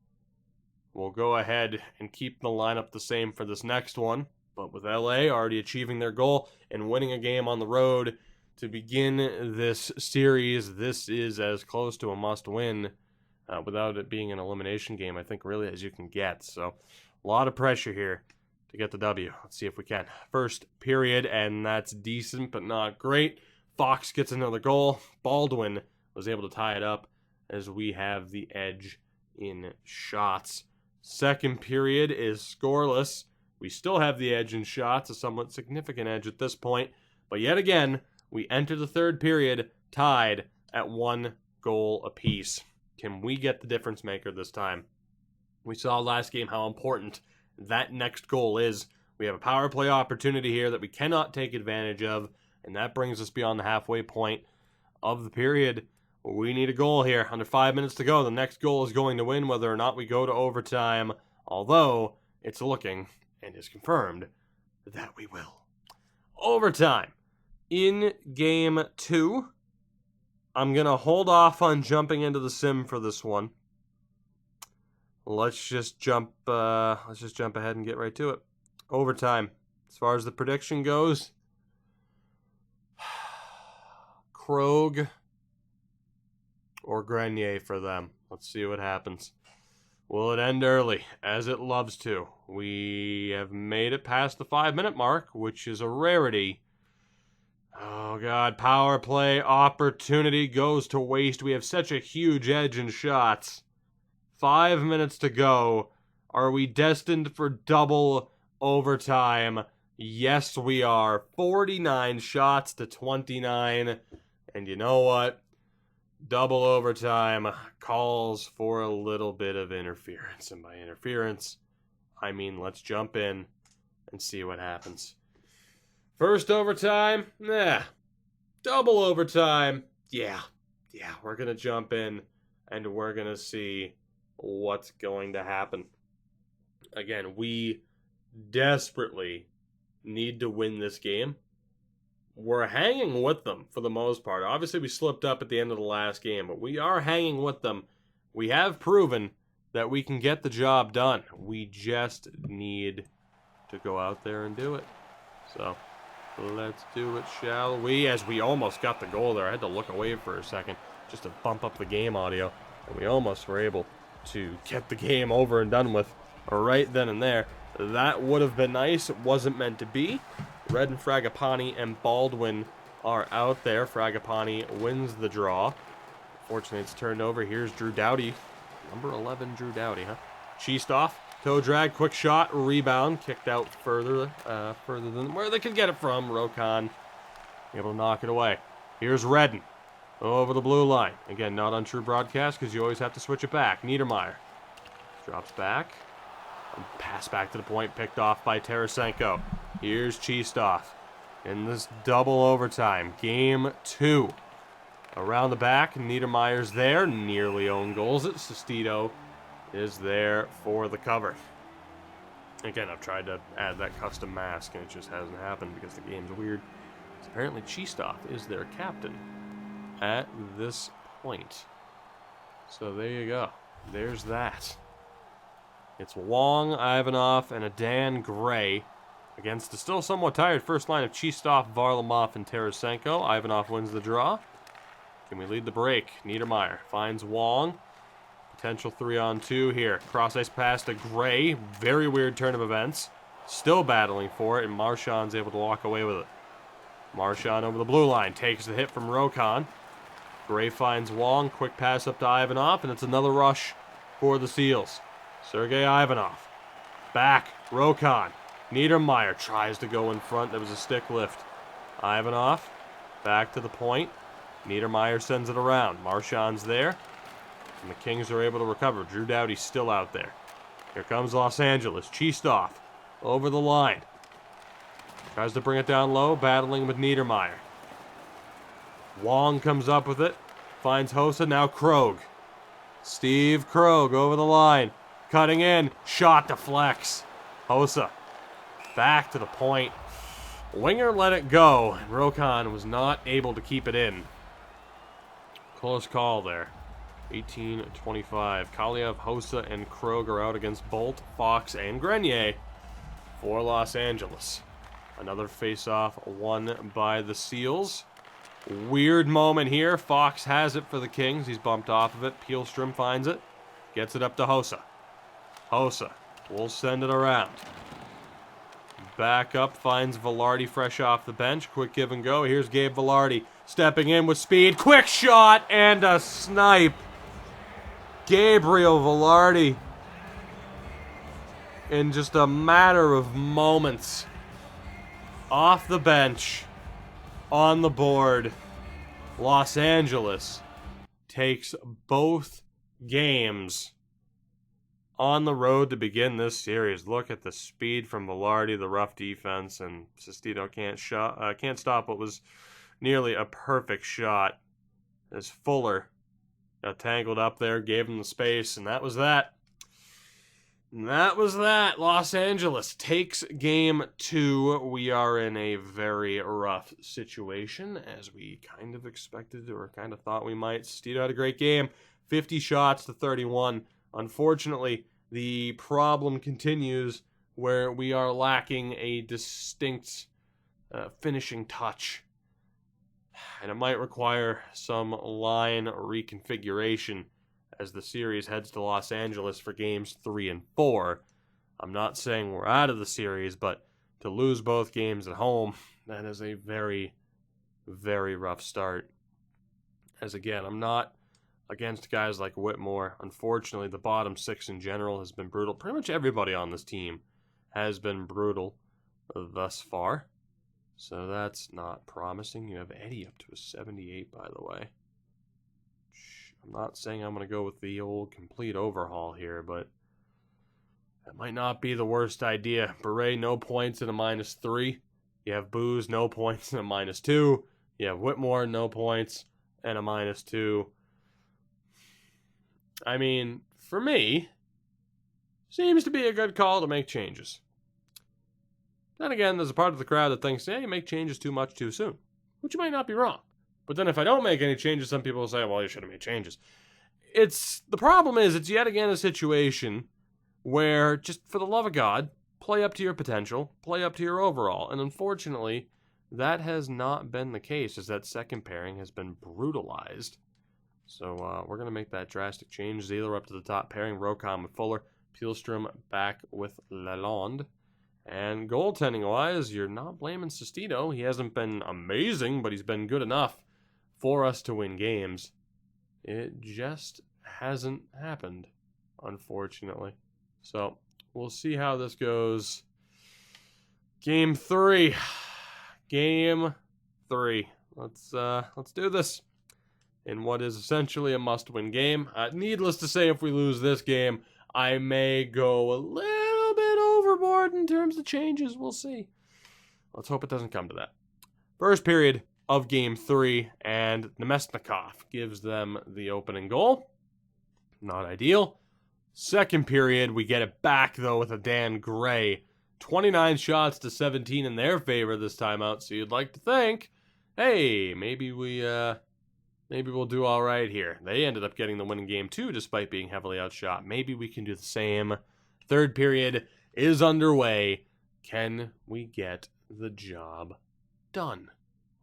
[SPEAKER 1] We'll go ahead and keep the lineup the same for this next one. But with LA already achieving their goal and winning a game on the road to begin this series, this is as close to a must-win without it being an elimination game, I think, really, as you can get. So a lot of pressure here to get the W. Let's see if we can. First period, and that's decent but not great. Fox gets another goal. Baldwin was able to tie it up as we have the edge in shots. Second period is scoreless. We still have the edge in shots, a somewhat significant edge at this point. But yet again, we enter the third period tied at 1 goal apiece. Can we get the difference maker this time? We saw last game how important that next goal is. We have a power play opportunity here that we cannot take advantage of, and that brings us beyond the halfway point of the period. We need a goal here. Under 5 minutes to go. The next goal is going to win whether or not we go to overtime, although it's looking, and is confirmed, that we will. Overtime. In game 2, I'm going to hold off on jumping into the sim for this one. Let's just jump ahead and get right to it. Overtime. As far as the prediction goes, Krog or Grenier for them. Let's see what happens. Will it end early, as it loves to? We have made it past the 5-minute mark, which is a rarity. Oh, God. Power play opportunity goes to waste. We have such a huge edge in shots. 5 minutes to go. Are we destined for double overtime? Yes, we are. 49 shots to 29. And you know what? Double overtime calls for a little bit of interference. And by interference, I mean let's jump in and see what happens. First overtime, double overtime, yeah, we're going to jump in and we're going to see what's going to happen. Again, we desperately need to win this game. We're hanging with them for the most part. Obviously, we slipped up at the end of the last game, but we are hanging with them. We have proven that we can get the job done. We just need to go out there and do it. So, let's do it, shall we? As we almost got the goal there. I had to look away for a second just to bump up the game audio. And we almost were able to get the game over and done with right then and there. That would have been nice. It wasn't meant to be. Redden, Fragapani, and Baldwin are out there. Fragapani wins the draw. Fortunately, it's turned over. Here's Drew Doughty. Number 11, Drew Doughty, huh? Cheestoff, toe drag, quick shot, rebound. Kicked out further than where they could get it from. Rokon able to knock it away. Here's Redden over the blue line. Again, not on true broadcast because you always have to switch it back. Niedermeyer drops back. Pass back to the point, picked off by Tarasenko. Here's Cheestoff in this double overtime. Game 2. Around the back, Niedermeyer's there. Nearly own goals it. Sestito is there for the cover. Again, I've tried to add that custom mask, and it just hasn't happened because the game's weird. So apparently Cheestoff is their captain at this point. So there you go. There's that. It's Wong, Ivanov, and a Dan Gray against the still somewhat tired first line of Cheestoff, Varlamov, and Tarasenko. Ivanov wins the draw. Can we lead the break? Niedermeyer finds Wong. Potential 3-on-2 here. Cross-ice pass to Gray. Very weird turn of events. Still battling for it, and Marchand's able to walk away with it. Marchand over the blue line. Takes the hit from Rokon. Gray finds Wong. Quick pass up to Ivanov, and it's another rush for the Seals. Sergei Ivanov. Back. Rokon. Niedermeyer tries to go in front. There was a stick lift. Ivanov. Back to the point. Niedermeyer sends it around. Marchand's there. And the Kings are able to recover. Drew Doughty's still out there. Here comes Los Angeles. Cheestoff over the line. Tries to bring it down low, battling with Niedermeyer. Wong comes up with it. Finds Hossa, now Krog. Steve Krog over the line. Cutting in. Shot deflects. Hossa back to the point. Winger let it go, and Rokon was not able to keep it in. Close call there. 18-25. Kaliev, Hossa, and Krog are out against Bolt, Fox, and Grenier for Los Angeles. Another face-off won by the Seals. Weird moment here. Fox has it for the Kings. He's bumped off of it. Pielstrom finds it. Gets it up to Hossa. Hossa will send it around. Back up, finds Velarde fresh off the bench. Quick give and go. Here's Gabe Velarde stepping in with speed. Quick shot and a snipe. Gabriel Velarde, in just a matter of moments, off the bench, on the board. Los Angeles takes both games on the road to begin this series. Look at the speed from Velarde, the rough defense, and Sestito can't stop what was nearly a perfect shot as Fuller got tangled up there, gave him the space, and that was that. And that was that. Los Angeles takes game 2. We are in a very rough situation, as we kind of expected or kind of thought we might. Sestito had a great game. 50 shots to 31. Unfortunately, the problem continues where we are lacking a distinct finishing touch. And it might require some line reconfiguration as the series heads to Los Angeles for games 3 and 4. I'm not saying we're out of the series, but to lose both games at home, that is a very, very rough start. As again, I'm not against guys like Whitmore. Unfortunately, the bottom 6 in general has been brutal. Pretty much everybody on this team has been brutal thus far. So that's not promising. You have Eddie up to a 78, by the way. I'm not saying I'm going to go with the old complete overhaul here, but that might not be the worst idea. Beret, no points and a -3. You have Booze, no points and a -2. You have Whitmore, no points and a -2. I mean, for me, seems to be a good call to make changes. Then again, there's a part of the crowd that thinks, yeah, you make changes too much too soon, which you might not be wrong. But then if I don't make any changes, some people will say, well, you should have made changes. The problem is, it's yet again a situation where, just for the love of God, play up to your potential, play up to your overall. And unfortunately, that has not been the case, as that second pairing has been brutalized. So we're going to make that drastic change. Zieler up to the top pairing, Rokon with Fuller, Pielstrom back with Lalonde. And goaltending-wise, you're not blaming Sestito. He hasn't been amazing, but he's been good enough for us to win games. It just hasn't happened, unfortunately. So we'll see how this goes. Game 3. Game 3. Let's do this in what is essentially a must-win game. Needless to say, if we lose this game, I may go a little bit overboard in terms of changes. We'll see. Let's hope it doesn't come to that. First period of Game 3, and Nemestnikov gives them the opening goal. Not ideal. Second period, we get it back, though, with a Dan Gray. 29 shots to 17 in their favor this time out, so you'd like to think, hey, maybe we'll do all right here. They ended up getting the win in Game 2 despite being heavily outshot. Maybe we can do the same. Third period is underway. Can we get the job done?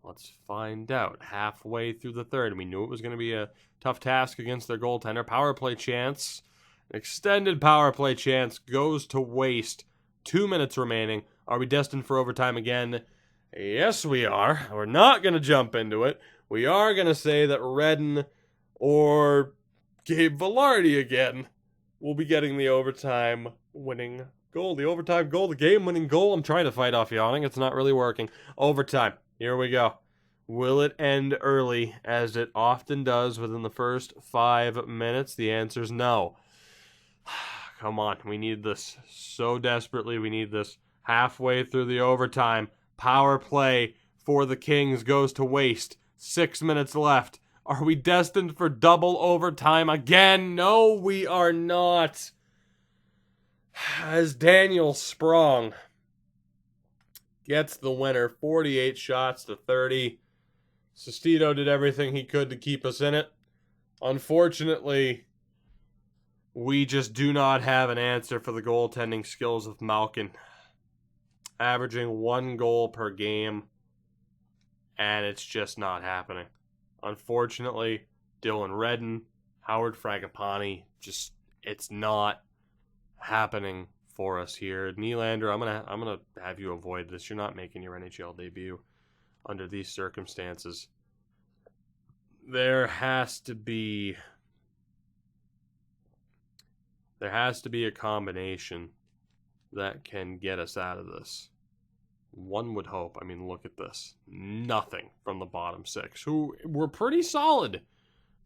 [SPEAKER 1] Let's find out. Halfway through the third, we knew it was going to be a tough task against their goaltender. Power play chance. Extended power play chance goes to waste. 2 minutes remaining. Are we destined for overtime again? Yes, we are. We're not going to jump into it. We are going to say that Redden or Gabe Velarde again will be getting the overtime winning goal. The overtime goal, the game winning goal. I'm trying to fight off yawning. It's not really working. Overtime. Here we go. Will it end early, as it often does within the first 5 minutes? The answer is no. Come on, we need this so desperately. We need this. Halfway through the overtime, power play for the Kings goes to waste. 6 minutes left. Are we destined for double overtime again? No, we are not. As Daniel Sprong gets the winner, 48 shots to 30. Sestito did everything he could to keep us in it. Unfortunately, we just do not have an answer for the goaltending skills of Malkin. Averaging 1 goal per game, and it's just not happening. Unfortunately, Dylan Redden, Howard Fragapani, just it's not happening for us here. Nylander, I'm gonna have you avoid this. You're not making your NHL debut under these circumstances. There has to be a combination that can get us out of this. One would hope. I mean, look at this. Nothing from the bottom 6, who were pretty solid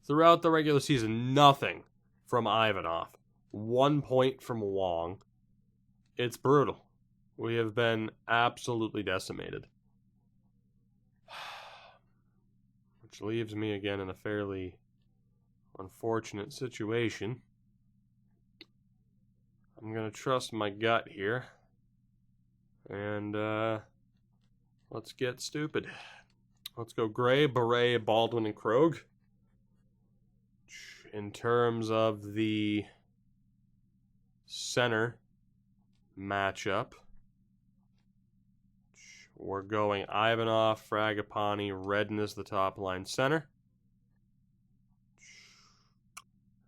[SPEAKER 1] throughout the regular season. Nothing from Ivanov. 1 point from Wong. It's brutal. We have been absolutely decimated. Which leaves me again in a fairly unfortunate situation. I'm going to trust my gut here. And let's get stupid. Let's go Gray, Beret, Baldwin, and Krog. In terms of the center matchup, we're going Ivanov, Fragapani, Redden is the top line center.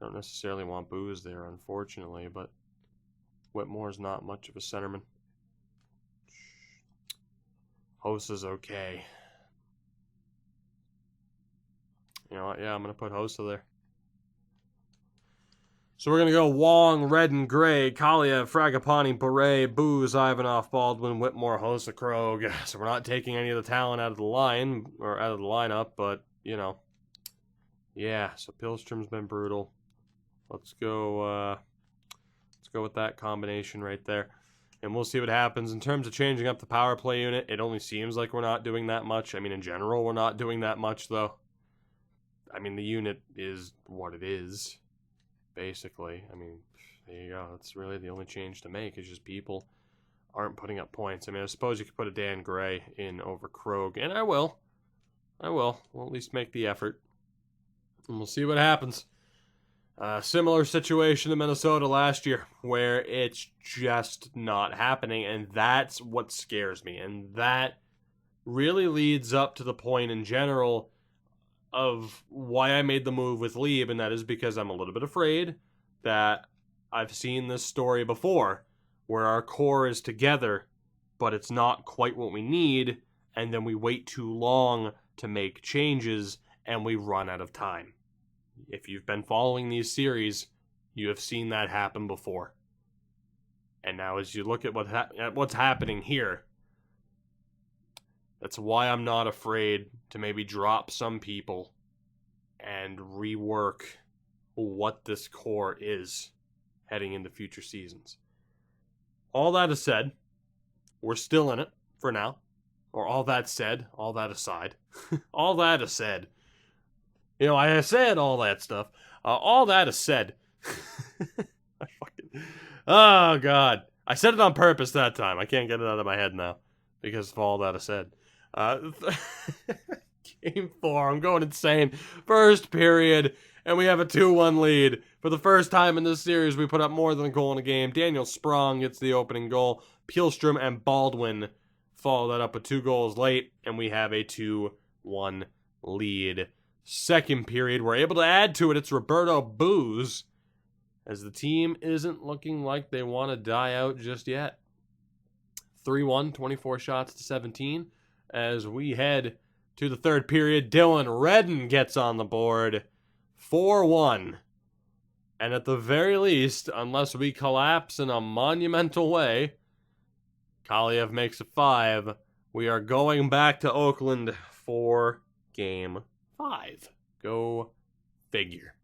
[SPEAKER 1] I don't necessarily want Booze there, unfortunately, but Whitmore's not much of a centerman. Hosa's okay. You know what? Yeah, I'm going to put Hosa there. So we're going to go Wong, Redden, Gray, Kaliev, Fragapani, Beret, Booze, Ivanov, Baldwin, Whitmore, Hosa, Krog. So we're not taking any of the talent out of the line, or out of the lineup, but, you know. Yeah, so Pilstrom's been brutal. Let's go with that combination right there. And we'll see what happens. In terms of changing up the power play unit, it only seems like we're not doing that much. I mean, in general, we're not doing that much, though. I mean, the unit is what it is, basically. I mean, there you go. That's really the only change to make. It's just people aren't putting up points. I mean, I suppose you could put a Dan Gray in over Krog, and I will. We'll at least make the effort. And we'll see what happens. Similar situation to Minnesota last year, where it's just not happening, and that's what scares me. And that really leads up to the point in general of why I made the move with Leeb, and that is because I'm a little bit afraid that I've seen this story before, where our core is together, but it's not quite what we need, and then we wait too long to make changes, and we run out of time. If you've been following these series, you have seen that happen before. And now as you look at what's happening here, that's why I'm not afraid to maybe drop some people and rework what this core is heading into future seasons. All that is said, we're still in it for now. Or all that said, all that aside. All that is said. You know, I said all that stuff. All that is said. Oh, God. I said it on purpose that time. I can't get it out of my head now because of all that I said. Game 4. I'm going insane. First period, and we have a 2-1 lead. For the first time in this series, we put up more than a goal in a game. Daniel Sprong gets the opening goal. Pihlstrom and Baldwin follow that up with 2 goals late, and we have a 2-1 lead. Second period, we're able to add to it. It's Roberto Booze, as the team isn't looking like they want to die out just yet. 3-1, 24 shots to 17. As we head to the third period, Dylan Redden gets on the board. 4-1. And at the very least, unless we collapse in a monumental way, Kaliev makes it 5. We are going back to Oakland for Game 5. Go figure.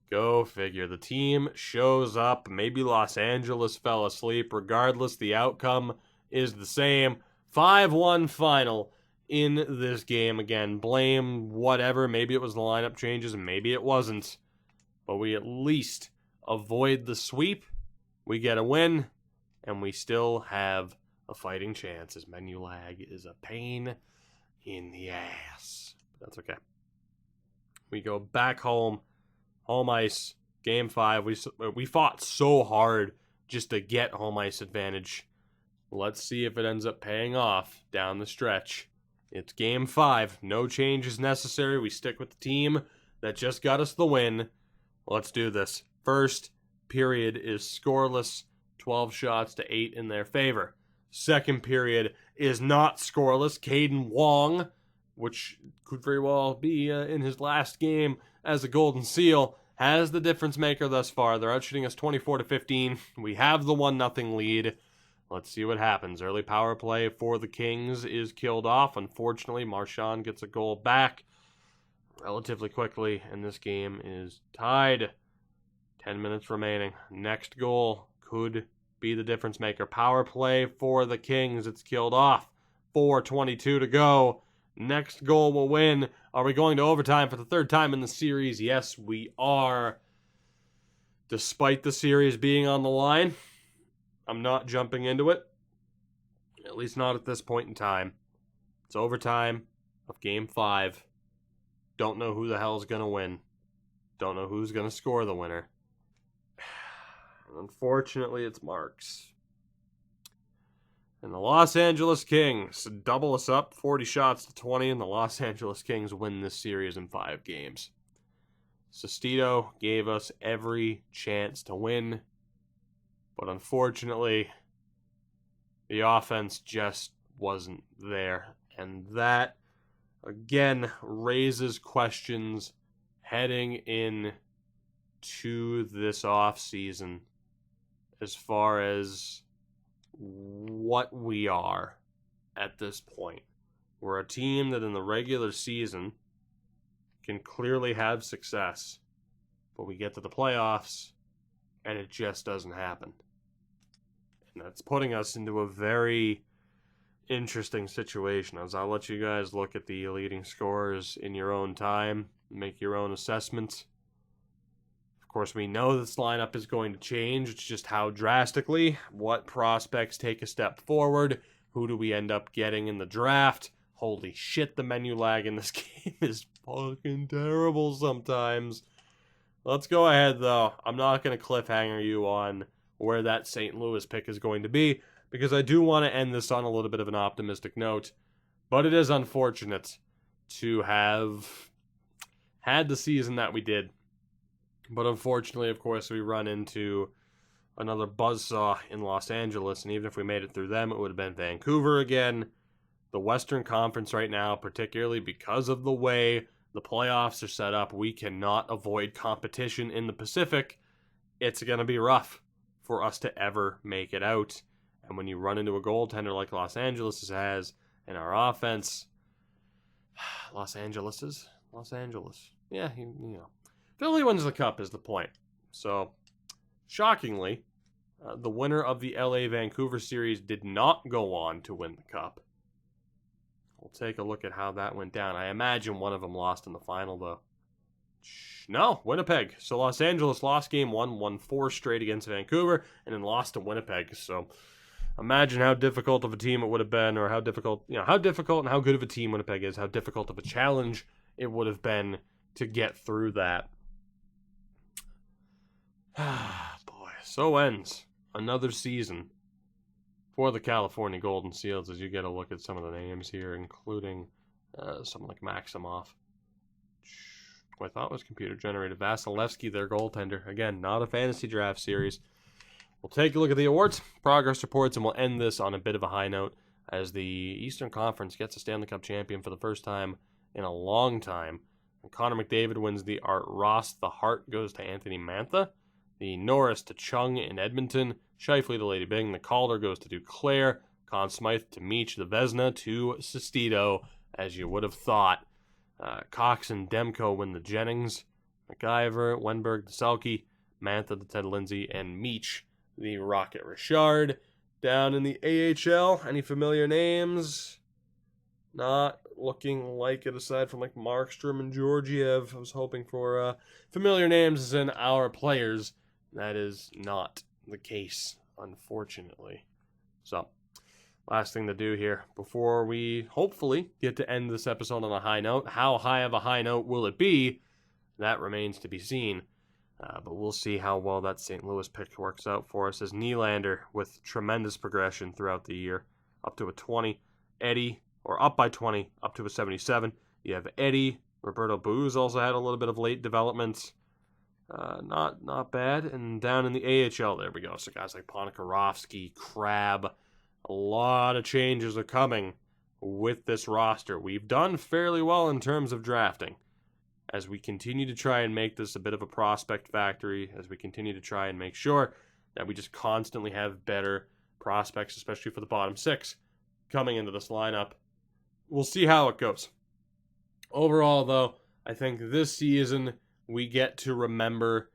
[SPEAKER 1] Go figure. The team shows up. Maybe Los Angeles fell asleep. Regardless, the outcome is the same. 5-1 final in this game. Again, blame whatever. Maybe it was the lineup changes, and maybe it wasn't. But we at least avoid the sweep. We get a win, and we still have a fighting chance, as menu lag is a pain in the ass. But that's okay. We go back home. Home ice, Game 5. We fought so hard just to get home ice advantage. Let's see if it ends up paying off down the stretch. It's Game 5. No changes necessary. We stick with the team that just got us the win. Let's do this. First period is scoreless. 12 shots to 8 in their favor. Second period is not scoreless. Caden Wong, which could very well be in his last game as a Golden Seal, has the difference maker thus far. They're outshooting us 24-15. We have the 1-0 lead. Let's see what happens. Early power play for the Kings is killed off. Unfortunately, Marchand gets a goal back relatively quickly, and this game is tied. 10 minutes remaining. Next goal could be the difference maker. Power play for the Kings. It's killed off. 4:22 to go. Next goal will win. Are we going to overtime for the third time in the series? Yes, we are. Despite the series being on the line, I'm not jumping into it. At least not at this point in time. It's overtime of Game 5. Don't know who the hell's going to win. Don't know who's going to score the winner. Unfortunately, it's Marks. And the Los Angeles Kings double us up, 40 shots to 20, and the Los Angeles Kings win this series in 5 games. Sestito gave us every chance to win, but unfortunately, the offense just wasn't there. And that, again, raises questions heading in to this offseason as far as what we are at this point. We're a team that in the regular season can clearly have success, but we get to the playoffs and it just doesn't happen. And that's putting us into a very interesting situation. As I'll let you guys look at the leading scorers in your own time, make your own assessments. Of course, we know this lineup is going to change. It's just how drastically. What prospects take a step forward? Who do we end up getting in the draft? Holy shit, the menu lag in this game is fucking terrible sometimes. Let's go ahead, though. I'm not going to cliffhanger you on where that St. Louis pick is going to be, because I do want to end this on a little bit of an optimistic note. But it is unfortunate to have had the season that we did. But unfortunately, of course, we run into another buzzsaw in Los Angeles, and even if we made it through them, it would have been Vancouver again. The Western Conference right now, particularly because of the way the playoffs are set up, we cannot avoid competition in the Pacific. It's going to be rough for us to ever make it out. And when you run into a goaltender like Los Angeles has, and our offense, Los Angeles. Yeah, you know. Philly wins the cup is the point. So, shockingly, the winner of the LA-Vancouver series did not go on to win the cup. We'll take a look at how that went down. I imagine one of them lost in the final, though. No, Winnipeg. So Los Angeles lost game 1, won 4 straight against Vancouver, and then lost to Winnipeg. So imagine how difficult of a team it would have been, or how difficult and how good of a team Winnipeg is, how difficult of a challenge it would have been to get through that. Boy, so ends another season for the California Golden Seals, as you get a look at some of the names here, including someone like Maximov, who I thought was computer-generated. Vasilevsky, their goaltender. Again, not a fantasy draft series. We'll take a look at the awards, progress reports, and we'll end this on a bit of a high note as the Eastern Conference gets a Stanley Cup champion for the first time in a long time. And Connor McDavid wins the Art Ross. The Hart goes to Anthony Mantha. The Norris to Chung in Edmonton. Scheifele to Lady Bing. The Calder goes to Duclair. Conn Smythe to Meach. The Vezina to Sestito. as you would have thought. Cox and Demko win the Jennings, McIver, Wenberg, the Selke, Mantha, the Ted Lindsay, and Meach, the Rocket Richard. Down in the AHL, any familiar names? Not looking like it, aside from like Markstrom and Georgiev. I was hoping for familiar names as in our players. That is not the case, unfortunately. So, last thing to do here before we hopefully get to end this episode on a high note. How high of a high note will it be? That remains to be seen. But we'll see how well that St. Louis pick works out for us, as Nylander, with tremendous progression throughout the year, up to a 20. Eddie, or up by 20, up to a 77. You have Eddie. Roberto Booz also had a little bit of late development. Not bad. And down in the AHL, there we go. So guys like Ponikarovsky, Crab, a lot of changes are coming with this roster. We've done fairly well in terms of drafting, as we continue to try and make this a bit of a prospect factory, as we continue to try and make sure that we just constantly have better prospects, especially for the bottom six, coming into this lineup. We'll see how it goes. Overall, though, I think this season we get to remember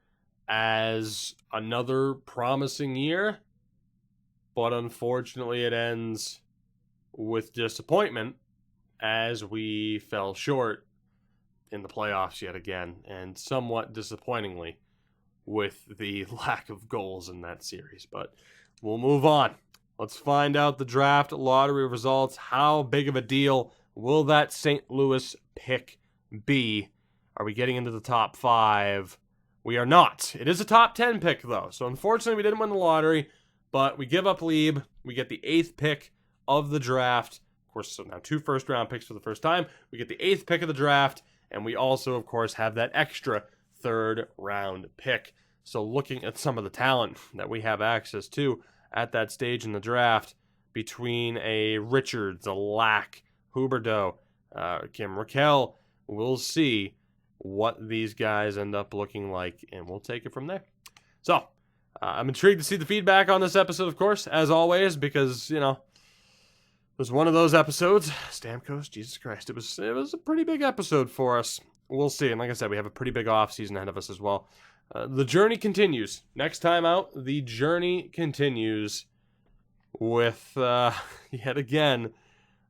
[SPEAKER 1] as another promising year, but unfortunately it ends with disappointment as we fell short in the playoffs yet again, and somewhat disappointingly with the lack of goals in that series. But we'll move on. Let's find out the draft lottery results. How big of a deal will that St. Louis pick be? Are we getting into the top 5? We are not. It is a top 10 pick, though. So unfortunately, we didn't win the lottery, but we give up Leeb. We get the 8th pick of the draft. Of course, so now 2 first-round picks for the first time. We get the 8th pick of the draft. And we also, of course, have that extra 3rd-round pick. So looking at some of the talent that we have access to at that stage in the draft, between a Richards, a Lack, Huberdeau, Kim Raquel, we'll see what these guys end up looking like, and we'll take it from there. So, I'm intrigued to see the feedback on this episode, of course, as always, because, it was one of those episodes. Stamkos, Jesus Christ, it was a pretty big episode for us. We'll see. And like I said, we have a pretty big off season ahead of us as well. The journey continues. Next time out, the journey continues with yet again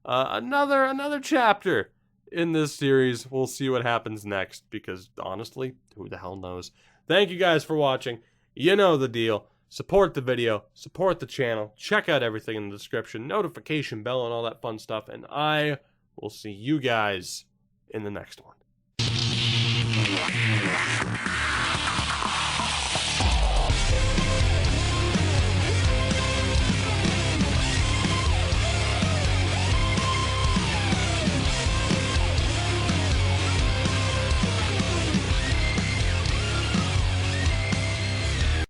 [SPEAKER 1] another chapter in this series. We'll see what happens next, because honestly, who the hell knows? Thank you guys for watching. You know the deal. Support the video, support the channel, check out everything in the description, notification bell and all that fun stuff, and I will see you guys in the next one.